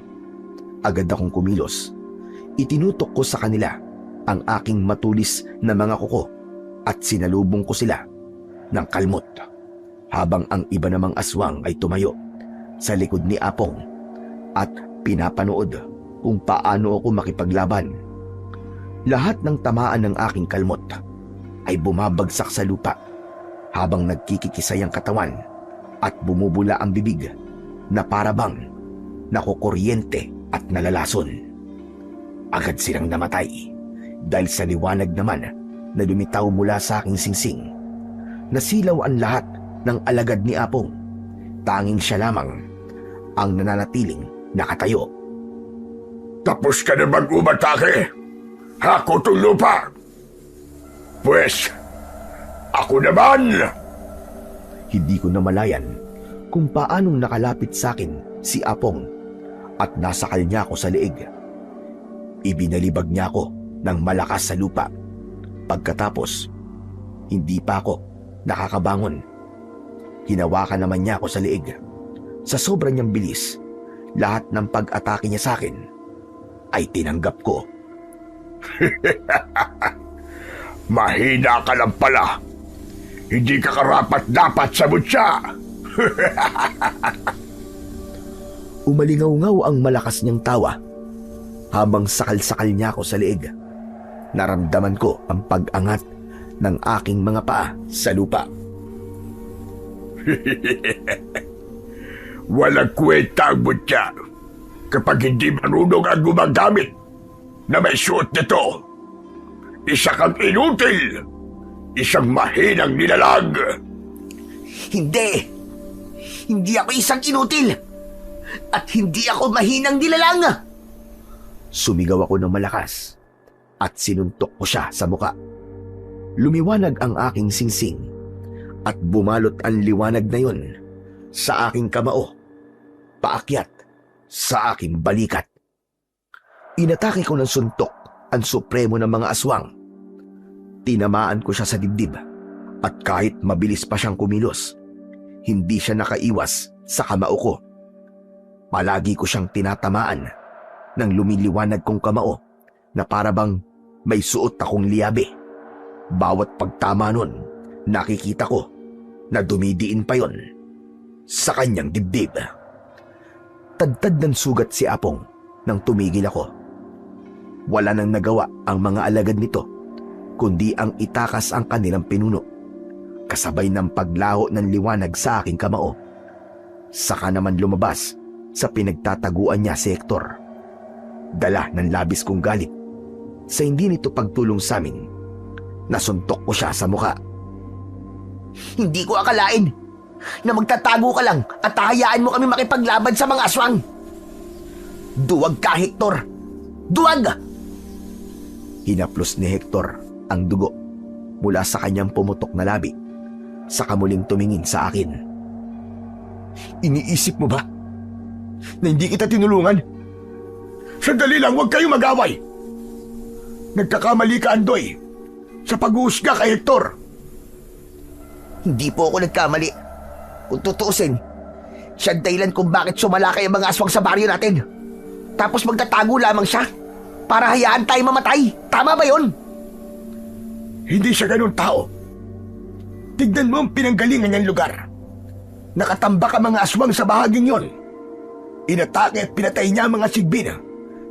Agad akong kumilos. Itinutok ko sa kanila ang aking matulis na mga kuko at sinalubong ko sila ng kalmot habang ang iba namang aswang ay tumayo sa likod ni Apong at pinapanood kung paano ako makipaglaban. Lahat ng tamaan ng aking kalmot ay bumabagsak sa lupa habang nagkikikisay ang katawan at bumubula ang bibig na parabang nakukuryente at nalalason. Agad silang namatay dahil sa liwanag naman na lumitaw mula sa aking singsing. Nasilaw ang lahat ng alagad ni Apong. Tanging siya lamang ang nananatiling nakatayo. Tapos ka na mag-umatake? Hako itong lupa. Pwes, ako naman! Hindi ko namalayan kung paanong nakalapit sa akin si Apong at nasakal niya ako sa leeg. Ibinalibag niya ako ng malakas sa lupa. Pagkatapos, hindi pa ako nakakabangon. Hinawakan naman niya ako sa leeg. Sa sobrang niyang bilis, lahat ng pag-atake niya sa akin ay tinanggap ko. Mahina ka lang pala. Hindi ka karapat-dapat sa mutya. Umalingaw-ngaw ang malakas niyang tawa habang sakal-sakal niya ako sa leeg. Naramdaman ko ang pag-angat ng aking mga paa sa lupa. Walang kwenta ang mutya kapag hindi marunong ang gumagamit na may suot nito. Isa kang inutil. Isang mahinang nilalag. Hindi! Hindi ako isang inutil! At hindi ako mahinang nilalang! Sumigaw ako ng malakas at sinuntok ko siya sa muka. Lumiwanag ang aking singsing at bumalot ang liwanag na yun sa aking kamao, paakyat sa aking balikat. Inatake ko ng suntok ang supremo ng mga aswang. Tinamaan ko siya sa dibdib at kahit mabilis pa siyang kumilos, hindi siya nakaiwas sa kamao ko. Palagi ko siyang tinatamaan ng lumiliwanag kong kamao na parabang may suot akong liyabe. Bawat pagtama nun, nakikita ko na dumidiin pa yon sa kanyang dibdib. Tadtad ng sugat si Apong nang tumigil ako. Wala nang nagawa ang mga alagad nito kundi ang itakas ang kanilang pinuno, kasabay ng paglaho ng liwanag sa aking kamao. Saka naman lumabas sa pinagtataguan niya si Hector. Dala ng labis kong galit sa hindi nito pagtulong sa amin. Nasuntok ko siya sa mukha. Hindi ko akalain na magtatago ka lang at hahayaan mo kami makipaglaban sa mga aswang. Duwag ka, Hector! Duwag! Hinaplos ni Hector ang dugo mula sa kanyang pumutok na labi, saka muling tumingin sa akin. Iniisip mo ba na hindi kita tinulungan? Sandali lang, huwag kayong mag-away. Nagkakamali ka, Andoy, sa pag-uusga kay Hector. Hindi po ako nagkamali. Kung tutuusin, siya ang dahilan kung bakit sumalakay ang mga aswang sa baryo natin. Tapos magtatago lamang siya para hayaan tayo mamatay. Tama ba yun? Hindi siya ganun tao. Tignan mo ang pinanggalingan ng lugar. Nakatambak ang mga aswang sa bahaging yon. Inatake at pinatay niya ang mga sigbin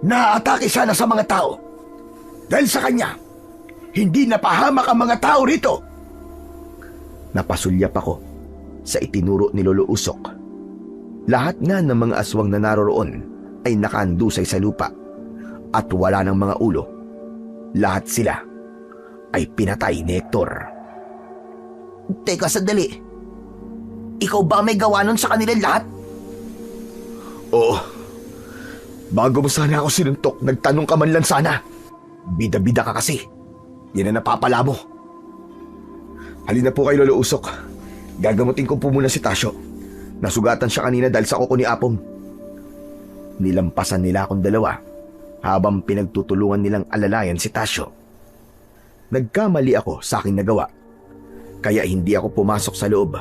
na aatake sana sa mga tao. Dahil sa kanya, hindi napahamak ang mga tao rito. Napasulyap ako sa itinuro ni Lolo Usok. Lahat nga ng mga aswang na naroroon ay nakaandusay sa lupa at wala ng mga ulo. Lahat sila ay pinatay ni Hector. Teka, sandali. Ikaw ba may gawa nun sa kanilang lahat? Oo. Bago mo sana ako sinuntok, nagtanong ka man lang sana. Bida-bida ka kasi. Yan ang napapala mo. Halina po kay Lolo Usok. Gagamutin ko po muna si Tasyo. Nasugatan siya kanina dahil sa kuko ni Apong. Nilampasan nila akong dalawa habang pinagtutulungan nilang alalayan si Tasyo. Nagkamali ako sa aking nagawa, kaya hindi ako pumasok sa loob.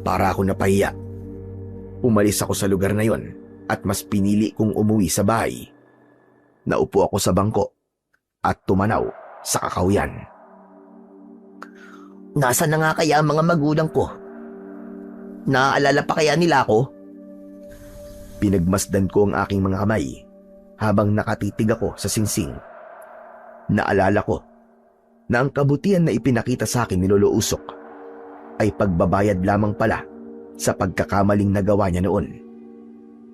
Para ako napahiya. Umalis ako sa lugar na yon at mas pinili kong umuwi sa bahay. Naupo ako sa bangko at tumanaw sa kakahuyan. Nasaan na nga kaya ang mga magulang ko? Naaalala pa kaya nila ako? Pinagmasdan ko ang aking mga kamay habang nakatitig ako sa singsing. Naalala ko na ang kabutihan na ipinakita sa akin ni Lolo Usok ay pagbabayad lamang pala sa pagkakamaling nagawa niya noon.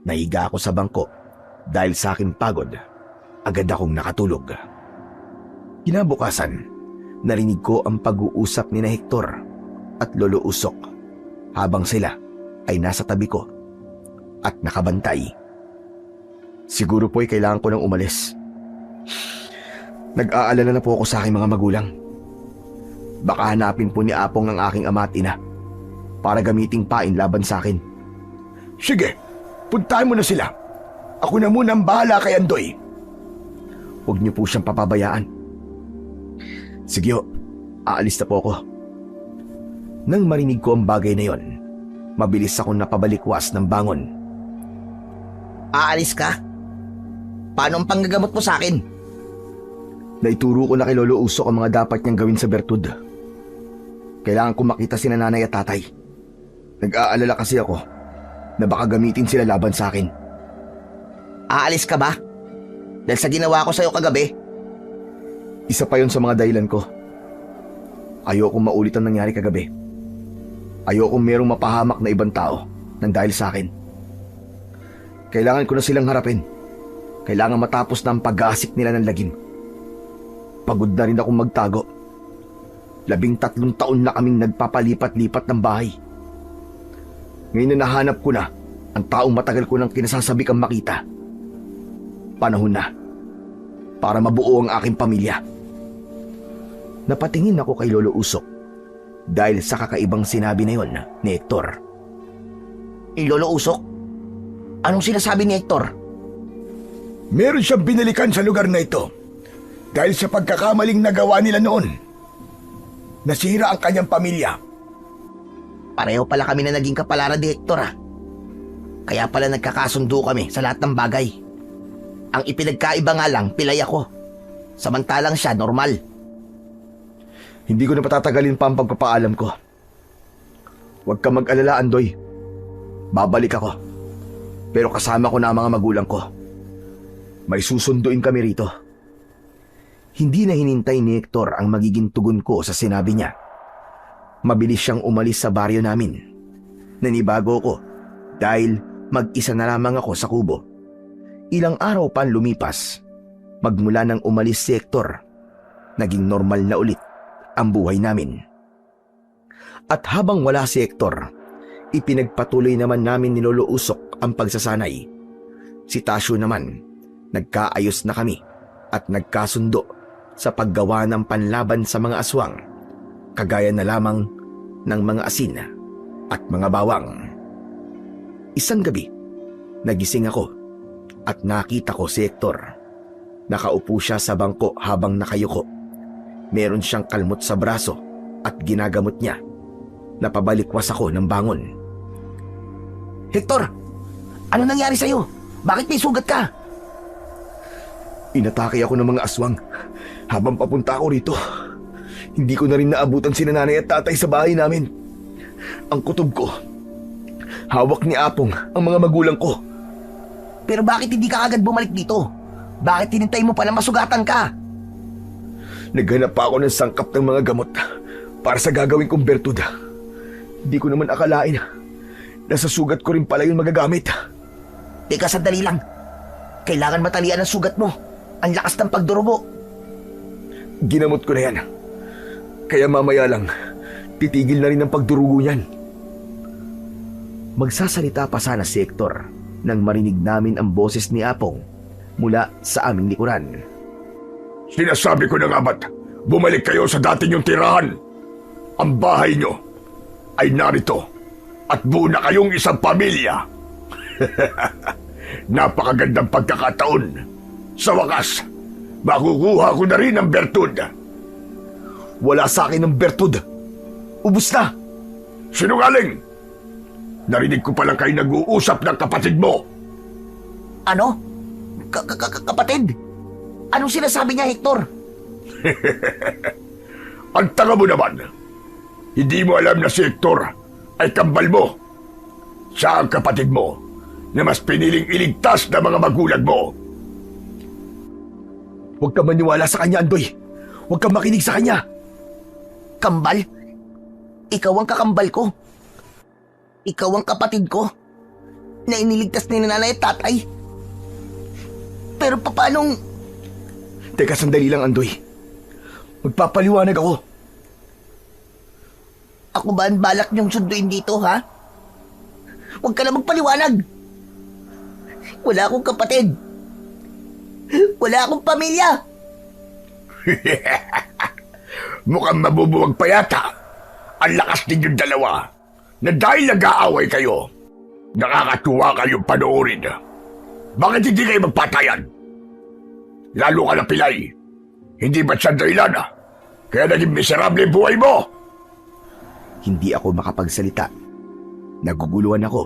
Nahiga ako sa bangko dahil sa aking pagod. Agad akong nakatulog. Kinabukasan, narinig ko ang pag-uusap ni na Hector at Lolo Usok habang sila ay nasa tabi ko. at nakabantay. Siguro po'y kailangan ko nang umalis. Nag-aalala na po ako sa aking mga magulang. Baka hanapin po ni Apong ang aking ama at ina para gamiting pain laban sa akin. Sige, puntahan mo na sila. Ako na muna ang bahala kay Andoy. Huwag niyo po siyang papabayaan. Sige ho, aalis na po ako. Nang marinig ko ang bagay na yon, mabilis akong napabalikwas ng bangon. Aalis ka? Paano ang panggagamot mo sa akin? Naituro ko na kay Lolo Usok ang mga dapat niyang gawin sa bertud. Kailangan ko makita si nanay at tatay. Nag-aalala kasi ako na baka gamitin sila laban sa akin. Aalis ka ba? Dahil sa ginawa ko sa'yo kagabi? Isa pa yon sa mga dahilan ko. Ayokong maulit ang nangyari kagabi. Ayokong merong mapahamak na ibang tao nang dahil sa akin. Kailangan ko na silang harapin. Kailangan matapos na ang pag-aasik nila ng lagim. Pagod na rin akong magtago. 13 taon na kaming nagpapalipat-lipat ng bahay. Ngayon na nahanap ko na ang taong matagal ko nang kinasasabik ang makita. Panahon na para mabuo ang aking pamilya. Napatingin ako kay Lolo Usok dahil sa kakaibang sinabi na yon ni Hector. Lolo Usok? Anong sinasabi ni Hector? Meron siyang binalikan sa lugar na ito dahil sa pagkakamaling nagawa nila noon. Nasira ang kanyang pamilya. Pareho pala kami na naging kapalaran ni Hector Kaya pala nagkakasundo kami sa lahat ng bagay. Ang ipinagkaiba nga lang, pilay ako. Samantalang siya, normal. Hindi ko na patatagalin pa ang pagpapaalam ko. Huwag ka mag-alala, Andoy. Babalik ako. Pero kasama ko na ang mga magulang ko. May susunduin kami rito. Hindi na hinintay ni Hector ang magiging tugon ko sa sinabi niya. Mabilis siyang umalis sa baryo namin. Nanibago ko dahil mag-isa na lamang ako sa kubo. Ilang araw pa lumipas. Magmula nang umalis si Hector, naging normal na ulit ang buhay namin. At habang wala si Hector, ipinagpatuloy naman namin ni Lolo Usok ang pagsasanay. Si Tasyo naman, nagkaayos na kami at nagkasundo sa paggawa ng panlaban sa mga aswang, kagaya na lamang ng mga asin at mga bawang. Isang gabi, nagising ako at nakita ko si Hector. Nakaupo siya sa bangko habang nakayuko. Meron siyang kalmot sa braso at ginagamot niya. Napabalikwas ako ng bangon. Hector! Ano nangyari sa'yo? Bakit may sugat ka? Inatake ako ng mga aswang habang papunta ako rito. Hindi ko na rin naabutan si nanay at tatay sa bahay namin. Ang kutob ko, hawak ni Apong ang mga magulang ko. Pero bakit hindi ka agad bumalik dito? Bakit tinintay mo pa na masugatan ka? Naghanap pa ako ng sangkap ng mga gamot para sa gagawin kong bertud. Hindi ko naman akalain na sa sugat ko rin pala yung magagamit. Teka, sandali lang. Kailangan matalian ang sugat mo. Ang lakas ng pagdurugo. Ginamot ko na yan. Kaya mamaya lang, titigil na rin ang pagdurugo niyan. Magsasalita pa sana si Hector nang marinig namin ang boses ni Apong mula sa aming likuran. Sinasabi ko na nga ba't bumalik kayo sa dati niyong tirahan? Ang bahay niyo ay narito at buo na kayong isang pamilya. Napakagandang pagkakataon. Sa wakas, makukuha ko na rin ang bertud. Wala sa akin ng bertud. Ubus na. Sinungaling! Narinig ko palang kayo nag-uusap ng kapatid mo. Ano? Kapatid? Anong sinasabi niya, Hector? Ang tanga mo naman. Hindi mo alam na si Hector ay kambal mo. Siya ang kapatid mo na mas piniling iligtas na mga magulang mo. Huwag ka maniwala sa kanya, Andoy. Huwag kang makinig sa kanya. Kambal? Ikaw ang kakambal ko. Ikaw ang kapatid ko na iniligtas ni nanay at tatay. Pero paanong... Teka, sandali lang, Andoy. Magpapaliwanag ako. Ako ba ang balak niyong sunduin dito, ha? Huwag ka na magpaliwanag. Wala akong kapatid. Wala akong pamilya. Mukhang mabubuwag pa yata ang lakas ninyong dalawa na dahil nag-aaway kayo, nakakatuwa kayong panoorin. Bakit hindi kayo magpatayan? Lalo ka na pilay. Hindi ba't siya dahilan kaya naging miserable buhay mo? Hindi ako makapagsalita. Naguguluhan ako,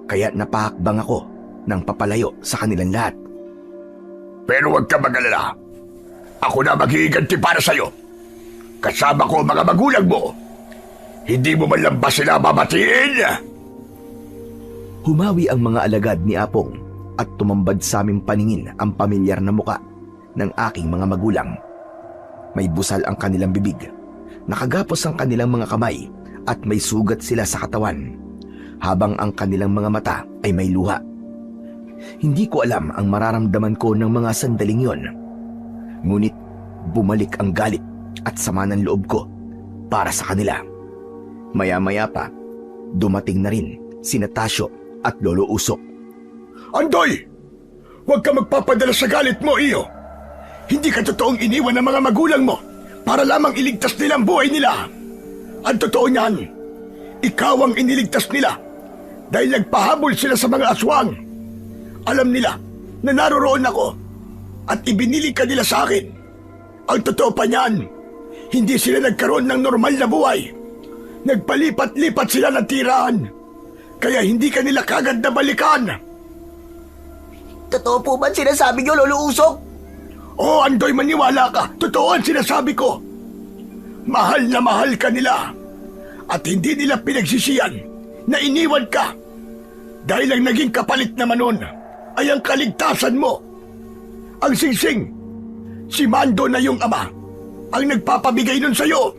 kaya napahakbang ako ng papalayo sa kanilang lahat. Pero huwag ka mag-alala. Ako na maghihiganti para sa'yo. Kasama ko ang mga magulang mo. Hindi mo man lang ba sila babatiin? Humawi ang mga alagad ni Apong at tumambad sa aming paningin ang pamilyar na muka ng aking mga magulang. May busal ang kanilang bibig, nakagapos ang kanilang mga kamay at may sugat sila sa katawan, habang ang kanilang mga mata ay may luha. Hindi ko alam ang mararamdaman ko ng mga sandaling yon. Ngunit bumalik ang galit at sama ng loob ko para sa kanila. Maya-maya pa, dumating na rin sina Tasyo at Lolo Usok. Andoy! Huwag ka magpapadala sa galit mo, iyo! Hindi ka totoong iniwan ng mga magulang mo para lamang iligtas nila ang buhay nila. Ang totoo niyan, ikaw ang iniligtas nila dahil nagpahabol sila sa mga aswang. Alam nila na naroroon ako at ibinili ka nila sa akin. Ang totoo pa niyan, hindi sila nagkaroon ng normal na buhay. Nagpalipat-lipat sila ng tirahan, kaya hindi ka nila kagad nabalikan. Totoo po ba sinasabi niyo, Lolo Usok? Oo, Andoy, maniwala ka. Totoo ang sinasabi ko. Mahal na mahal ka nila at hindi nila pinagsisiyan na iniwan ka dahil ang naging kapalit naman nun ay ang kaligtasan mo. Ang singsing, si Mando na yung ama, ang nagpapabigay nun sa'yo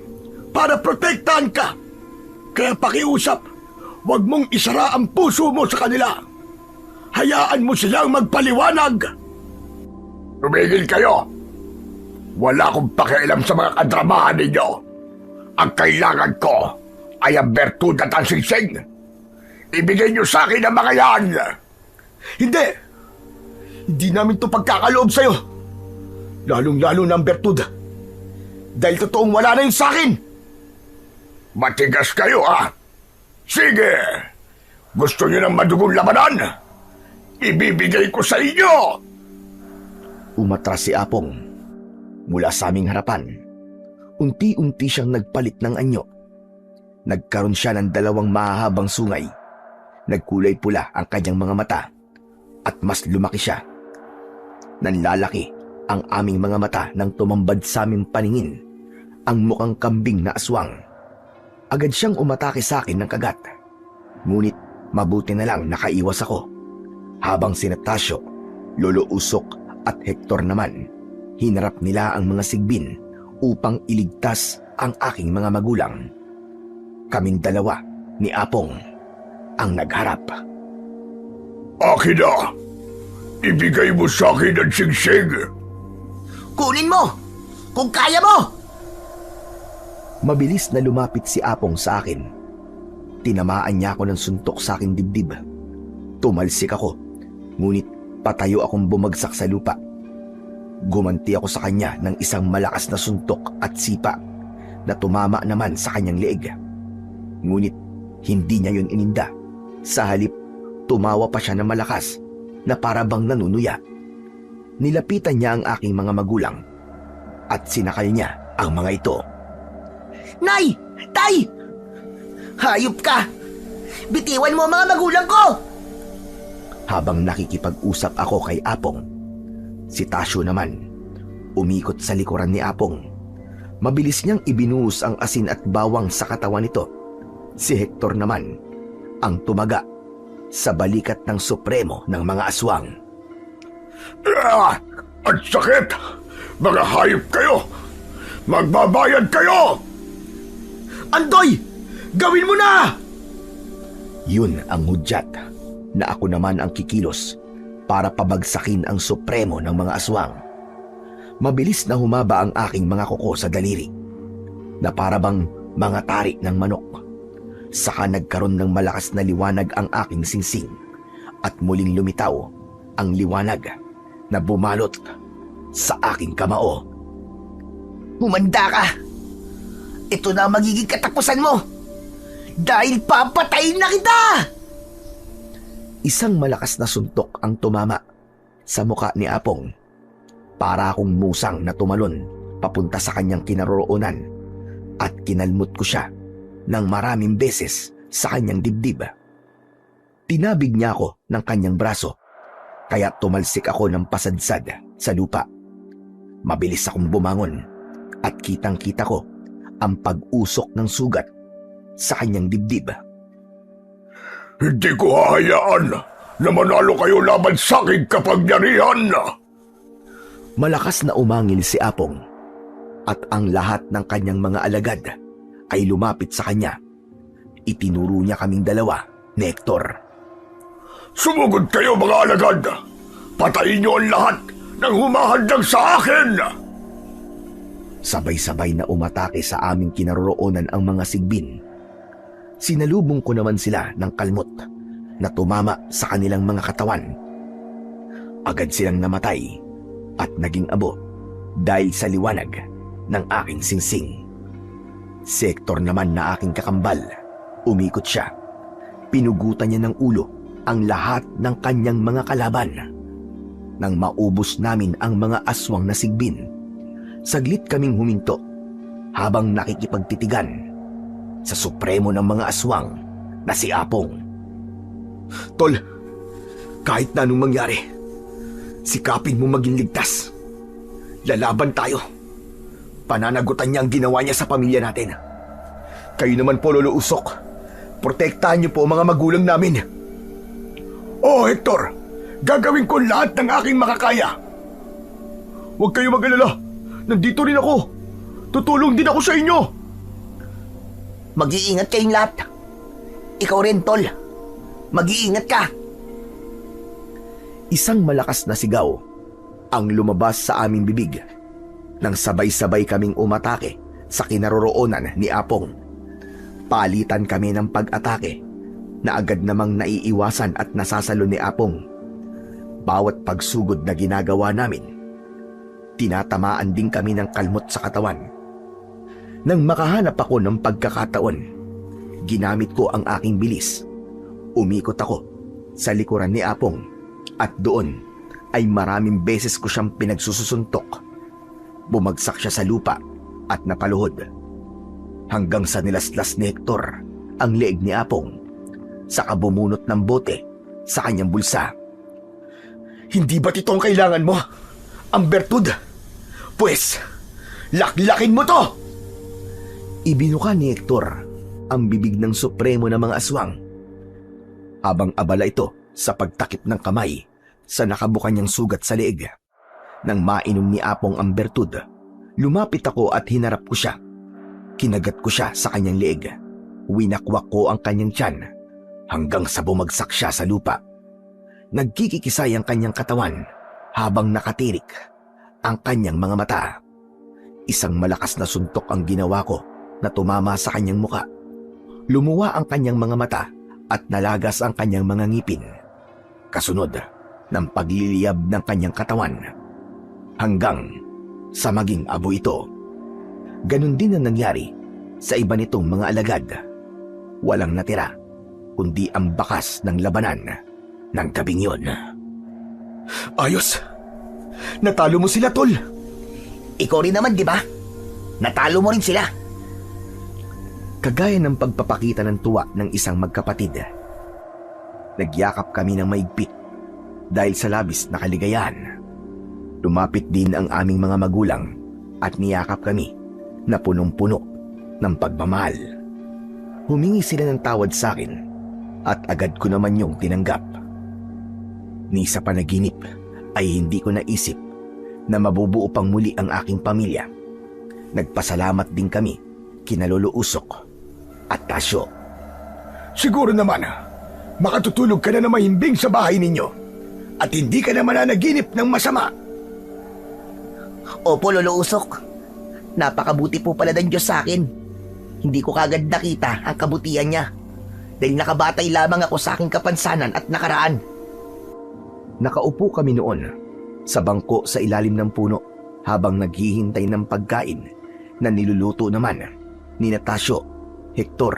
para protektahan ka. Kaya pakiusap, huwag mong isara ang puso mo sa kanila. Hayaan mo silang magpaliwanag. Tumigil kayo. Wala akong pakialam sa mga kadramahan ninyo. Ang kailangan ko ay ang bertud at ang singsing. Ibigay niyo sa akin ang mga yan. Hindi. Hindi namin to pagkakaloob sa'yo. Lalong-lalo na ang bertud. Dahil totoong wala na yun sa akin. Matigas kayo, Sige. Gusto niyo ng madugong labanan? Ibibigay ko sa inyo. Umatras si Apong mula sa aming harapan. Unti-unti siyang nagpalit ng anyo. Nagkaroon siya ng 2 mahahabang sungay. Nagkulay pula ang kanyang mga mata at mas lumaki siya. Nanlalaki ang aming mga mata nang tumambad sa aming paningin ang mukhang kambing na aswang. Agad siyang umatake sa akin ng kagat. Ngunit mabuti na lang nakaiwas ako. Habang sina Tasyo, Lolo Usok at Hector naman, hinarap nila ang mga sigbin upang iligtas ang aking mga magulang. Kaming 2 ni Apong ang nagharap. Akin na! Ibigay mo sa akin ang singsing! Kunin mo! Kung kaya mo! Mabilis na lumapit si Apong sa akin. Tinamaan niya ako ng suntok sa aking dibdib. Tumalsik ako, ngunit patayo akong bumagsak sa lupa. Gumanti ako sa kanya ng isang malakas na suntok at sipa na tumama naman sa kanyang leeg. Ngunit hindi niya yun ininda. Sa halip, tumawa pa siya ng malakas na para bang nanunuya. Nilapitan niya ang aking mga magulang at sinakal niya ang mga ito. Nay! Tay! Hayop ka! Bitiwan mo ang mga magulang ko! Habang nakikipag-usap ako kay Apong, si Tasyo naman umikot sa likuran ni Apong. Mabilis niyang ibinuhos ang asin at bawang sa katawan nito. Si Hector naman ang tumaga sa balikat ng supremo ng mga aswang. Ang sakit! Mga hayop kayo! Magbabayad kayo! Andoy! Gawin mo na! Yun ang hudyat na ako naman ang kikilos para pabagsakin ang supremo ng mga aswang. Mabilis na humaba ang aking mga kuko sa daliri na parabang mga tari ng manok. Saka nagkaroon ng malakas na liwanag ang aking singsing at muling lumitaw ang liwanag na bumalot sa aking kamao. Humanda ka! Ito na ang magiging katapusan mo! Dahil papatayin na kita! Isang malakas na suntok ang tumama sa muka ni Apong. Para akong musang na tumalon papunta sa kanyang kinaroroonan at kinalmot ko siya ng maraming beses sa kanyang dibdib. Tinabig niya ako ng kanyang braso, kaya tumalsik ako ng pasadsad sa lupa. Mabilis akong bumangon at kitang-kita ko ang pag-usok ng sugat sa kanyang dibdib. Hindi ko hahayaan na manalo kayo laban sa aking kapangyarihan! Malakas na umangil si Apong at ang lahat ng kanyang mga alagad ay lumapit sa kanya. Itinuro niya kaming dalawa ni Hector. Sumugod kayo mga alagad! Patayin niyo ang lahat ng humahadang sa akin! Sabay-sabay na umatake sa aming kinaroroonan ang mga sigbin. Sinalubong ko naman sila ng kalmot na tumama sa kanilang mga katawan. Agad silang namatay at naging abo dahil sa liwanag ng aking singsing. Si Hector naman na aking kakambal, umikot siya. Pinugutan niya ng ulo ang lahat ng kanyang mga kalaban. Nang maubos namin ang mga aswang na sigbin, saglit kaming huminto habang nakikipagtitigan sa supremo ng mga aswang na si Apong. Tol, kahit na anong mangyari, sikapin mo maging ligtas. Lalaban tayo. Pananagutan niya ang ginawa niya sa pamilya natin. Kayo naman po, Lolo Usok. Protektahan niyo po ang mga magulang namin. Oh, Hector, gagawin ko lahat ng aking makakaya. Huwag kayo mag-alala. Nandito rin ako. Tutulong din ako sa inyo. Mag-iingat kayong lahat. Ikaw rin, Tol. Mag-iingat ka. Isang malakas na sigaw ang lumabas sa aming bibig nang sabay-sabay kaming umatake sa kinaroroonan ni Apong. Palitan kami ng pag-atake na agad namang naiiwasan at nasasalo ni Apong. Bawat pagsugod na ginagawa namin, tinatamaan din kami ng kalmot sa katawan. Nang makahanap ako ng pagkakataon, ginamit ko ang aking bilis. Umikot ako sa likuran ni Apong at doon ay maraming beses ko siyang pinagsusuntok. Bumagsak siya sa lupa at napaluhod. Hanggang sa nilaslas ni Hector ang leeg ni Apong, saka bumunot ng bote sa kanyang bulsa. Hindi ba't ito ang kailangan mo? Ang bertud? Pues, laklakin mo to! Ibinuka ni Hector ang bibig ng supremo ng mga aswang. Habang abala ito sa pagtakip ng kamay sa nakabuka niyang sugat sa leeg. Nang mainom ni Apong ang bertud, lumapit ako at hinarap ko siya. Kinagat ko siya sa kanyang leeg. Winakwak ko ang kanyang tiyan hanggang sa bumagsak siya sa lupa. Nagkikikisay ang kanyang katawan habang nakatirik ang kanyang mga mata. Isang malakas na suntok ang ginawa ko na tumama sa kanyang muka. Lumuwa ang kanyang mga mata at nalagas ang kanyang mga ngipin. Kasunod ng pagliliyab ng kanyang katawan hanggang sa maging abo ito. Ganon din ang nangyari sa iba nitong mga alagad. Walang natira kundi ang bakas ng labanan ng gabing yon. Ayos! Natalo mo sila, Tol! Ikaw rin naman, di ba? Natalo mo rin sila. Kagaya ng pagpapakita ng tuwa ng isang magkapatid, nagyakap kami ng maigpit dahil sa labis na kaligayahan. Lumapit din ang aming mga magulang at niyakap kami na punong-puno ng pagmamahal. Humingi sila ng tawad sa akin at agad ko naman yung tinanggap. Ni sa panaginip ay hindi ko naisip na mabubuo pang muli ang aking pamilya. Nagpasalamat din kami kina Lolo Usok at Tasyo. Siguro naman, makatutulog ka na mahimbing sa bahay ninyo at hindi ka na mananaginip ng masama. Opo, Lolo Usok. Napakabuti po pala ng Diyos sa akin. Hindi ko kagad nakita ang kabutihan niya dahil nakabatay lamang ako sa aking kapansanan at nakaraan. Nakaupo kami noon sa bangko sa ilalim ng puno habang naghihintay ng pagkain na niluluto naman ni Natasio, Hector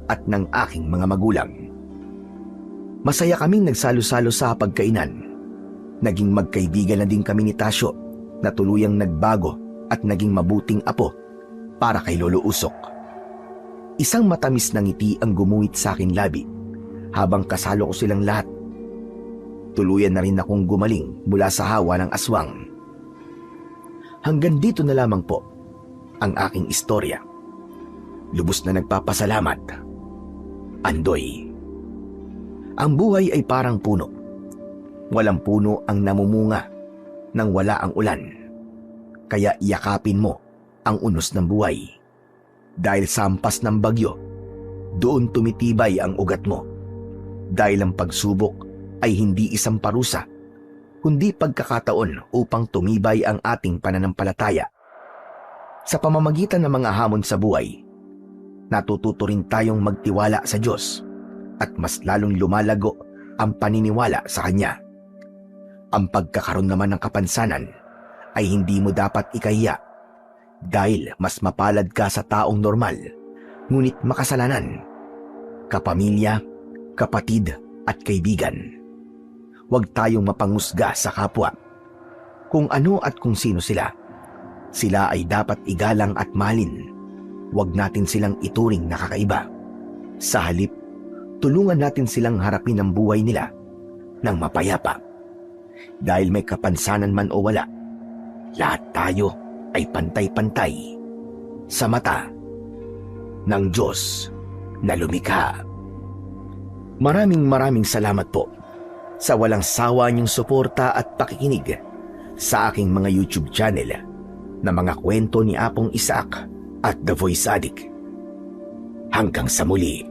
at ng aking mga magulang. Masaya kaming nagsalo-salo sa pagkainan. Naging magkaibigan na din kami ni Tasio na tuluyang nagbago at naging mabuting apo para kay Lolo Usok. Isang matamis na ngiti ang gumuhit sa aking labi habang kasalo ko silang lahat. Tuluyan na rin akong gumaling mula sa hawa ng aswang. Hanggang dito na lamang po ang aking istorya. Lubos na nagpapasalamat. Andoy. Ang buhay ay parang puno. Walang puno ang namumunga nang wala ang ulan. Kaya yakapin mo ang unos ng buhay. Dahil sa hampas ng bagyo, doon tumitibay ang ugat mo. Dahil ang pagsubok ay hindi isang parusa, kundi pagkakataon upang tumibay ang ating pananampalataya. Sa pamamagitan ng mga hamon sa buhay, natututo rin tayong magtiwala sa Diyos at mas lalong lumalago ang paniniwala sa Kanya. Ang pagkakaroon naman ng kapansanan ay hindi mo dapat ikahiya dahil mas mapalad ka sa taong normal, ngunit makasalanan, kapamilya, kapatid at kaibigan. Huwag tayong mapangusga sa kapwa. Kung ano at kung sino sila, sila ay dapat igalang at mahalin. Huwag natin silang ituring na kakaiba. Sa halip, tulungan natin silang harapin ang buhay nila ng mapayapa. Dahil may kapansanan man o wala, lahat tayo ay pantay-pantay sa mata ng Diyos na lumikha. Maraming salamat po sa walang sawa niyong suporta at pakikinig sa aking mga YouTube channel na mga kwento ni Apong Isaac at The Voice Addict. Hanggang sa muli.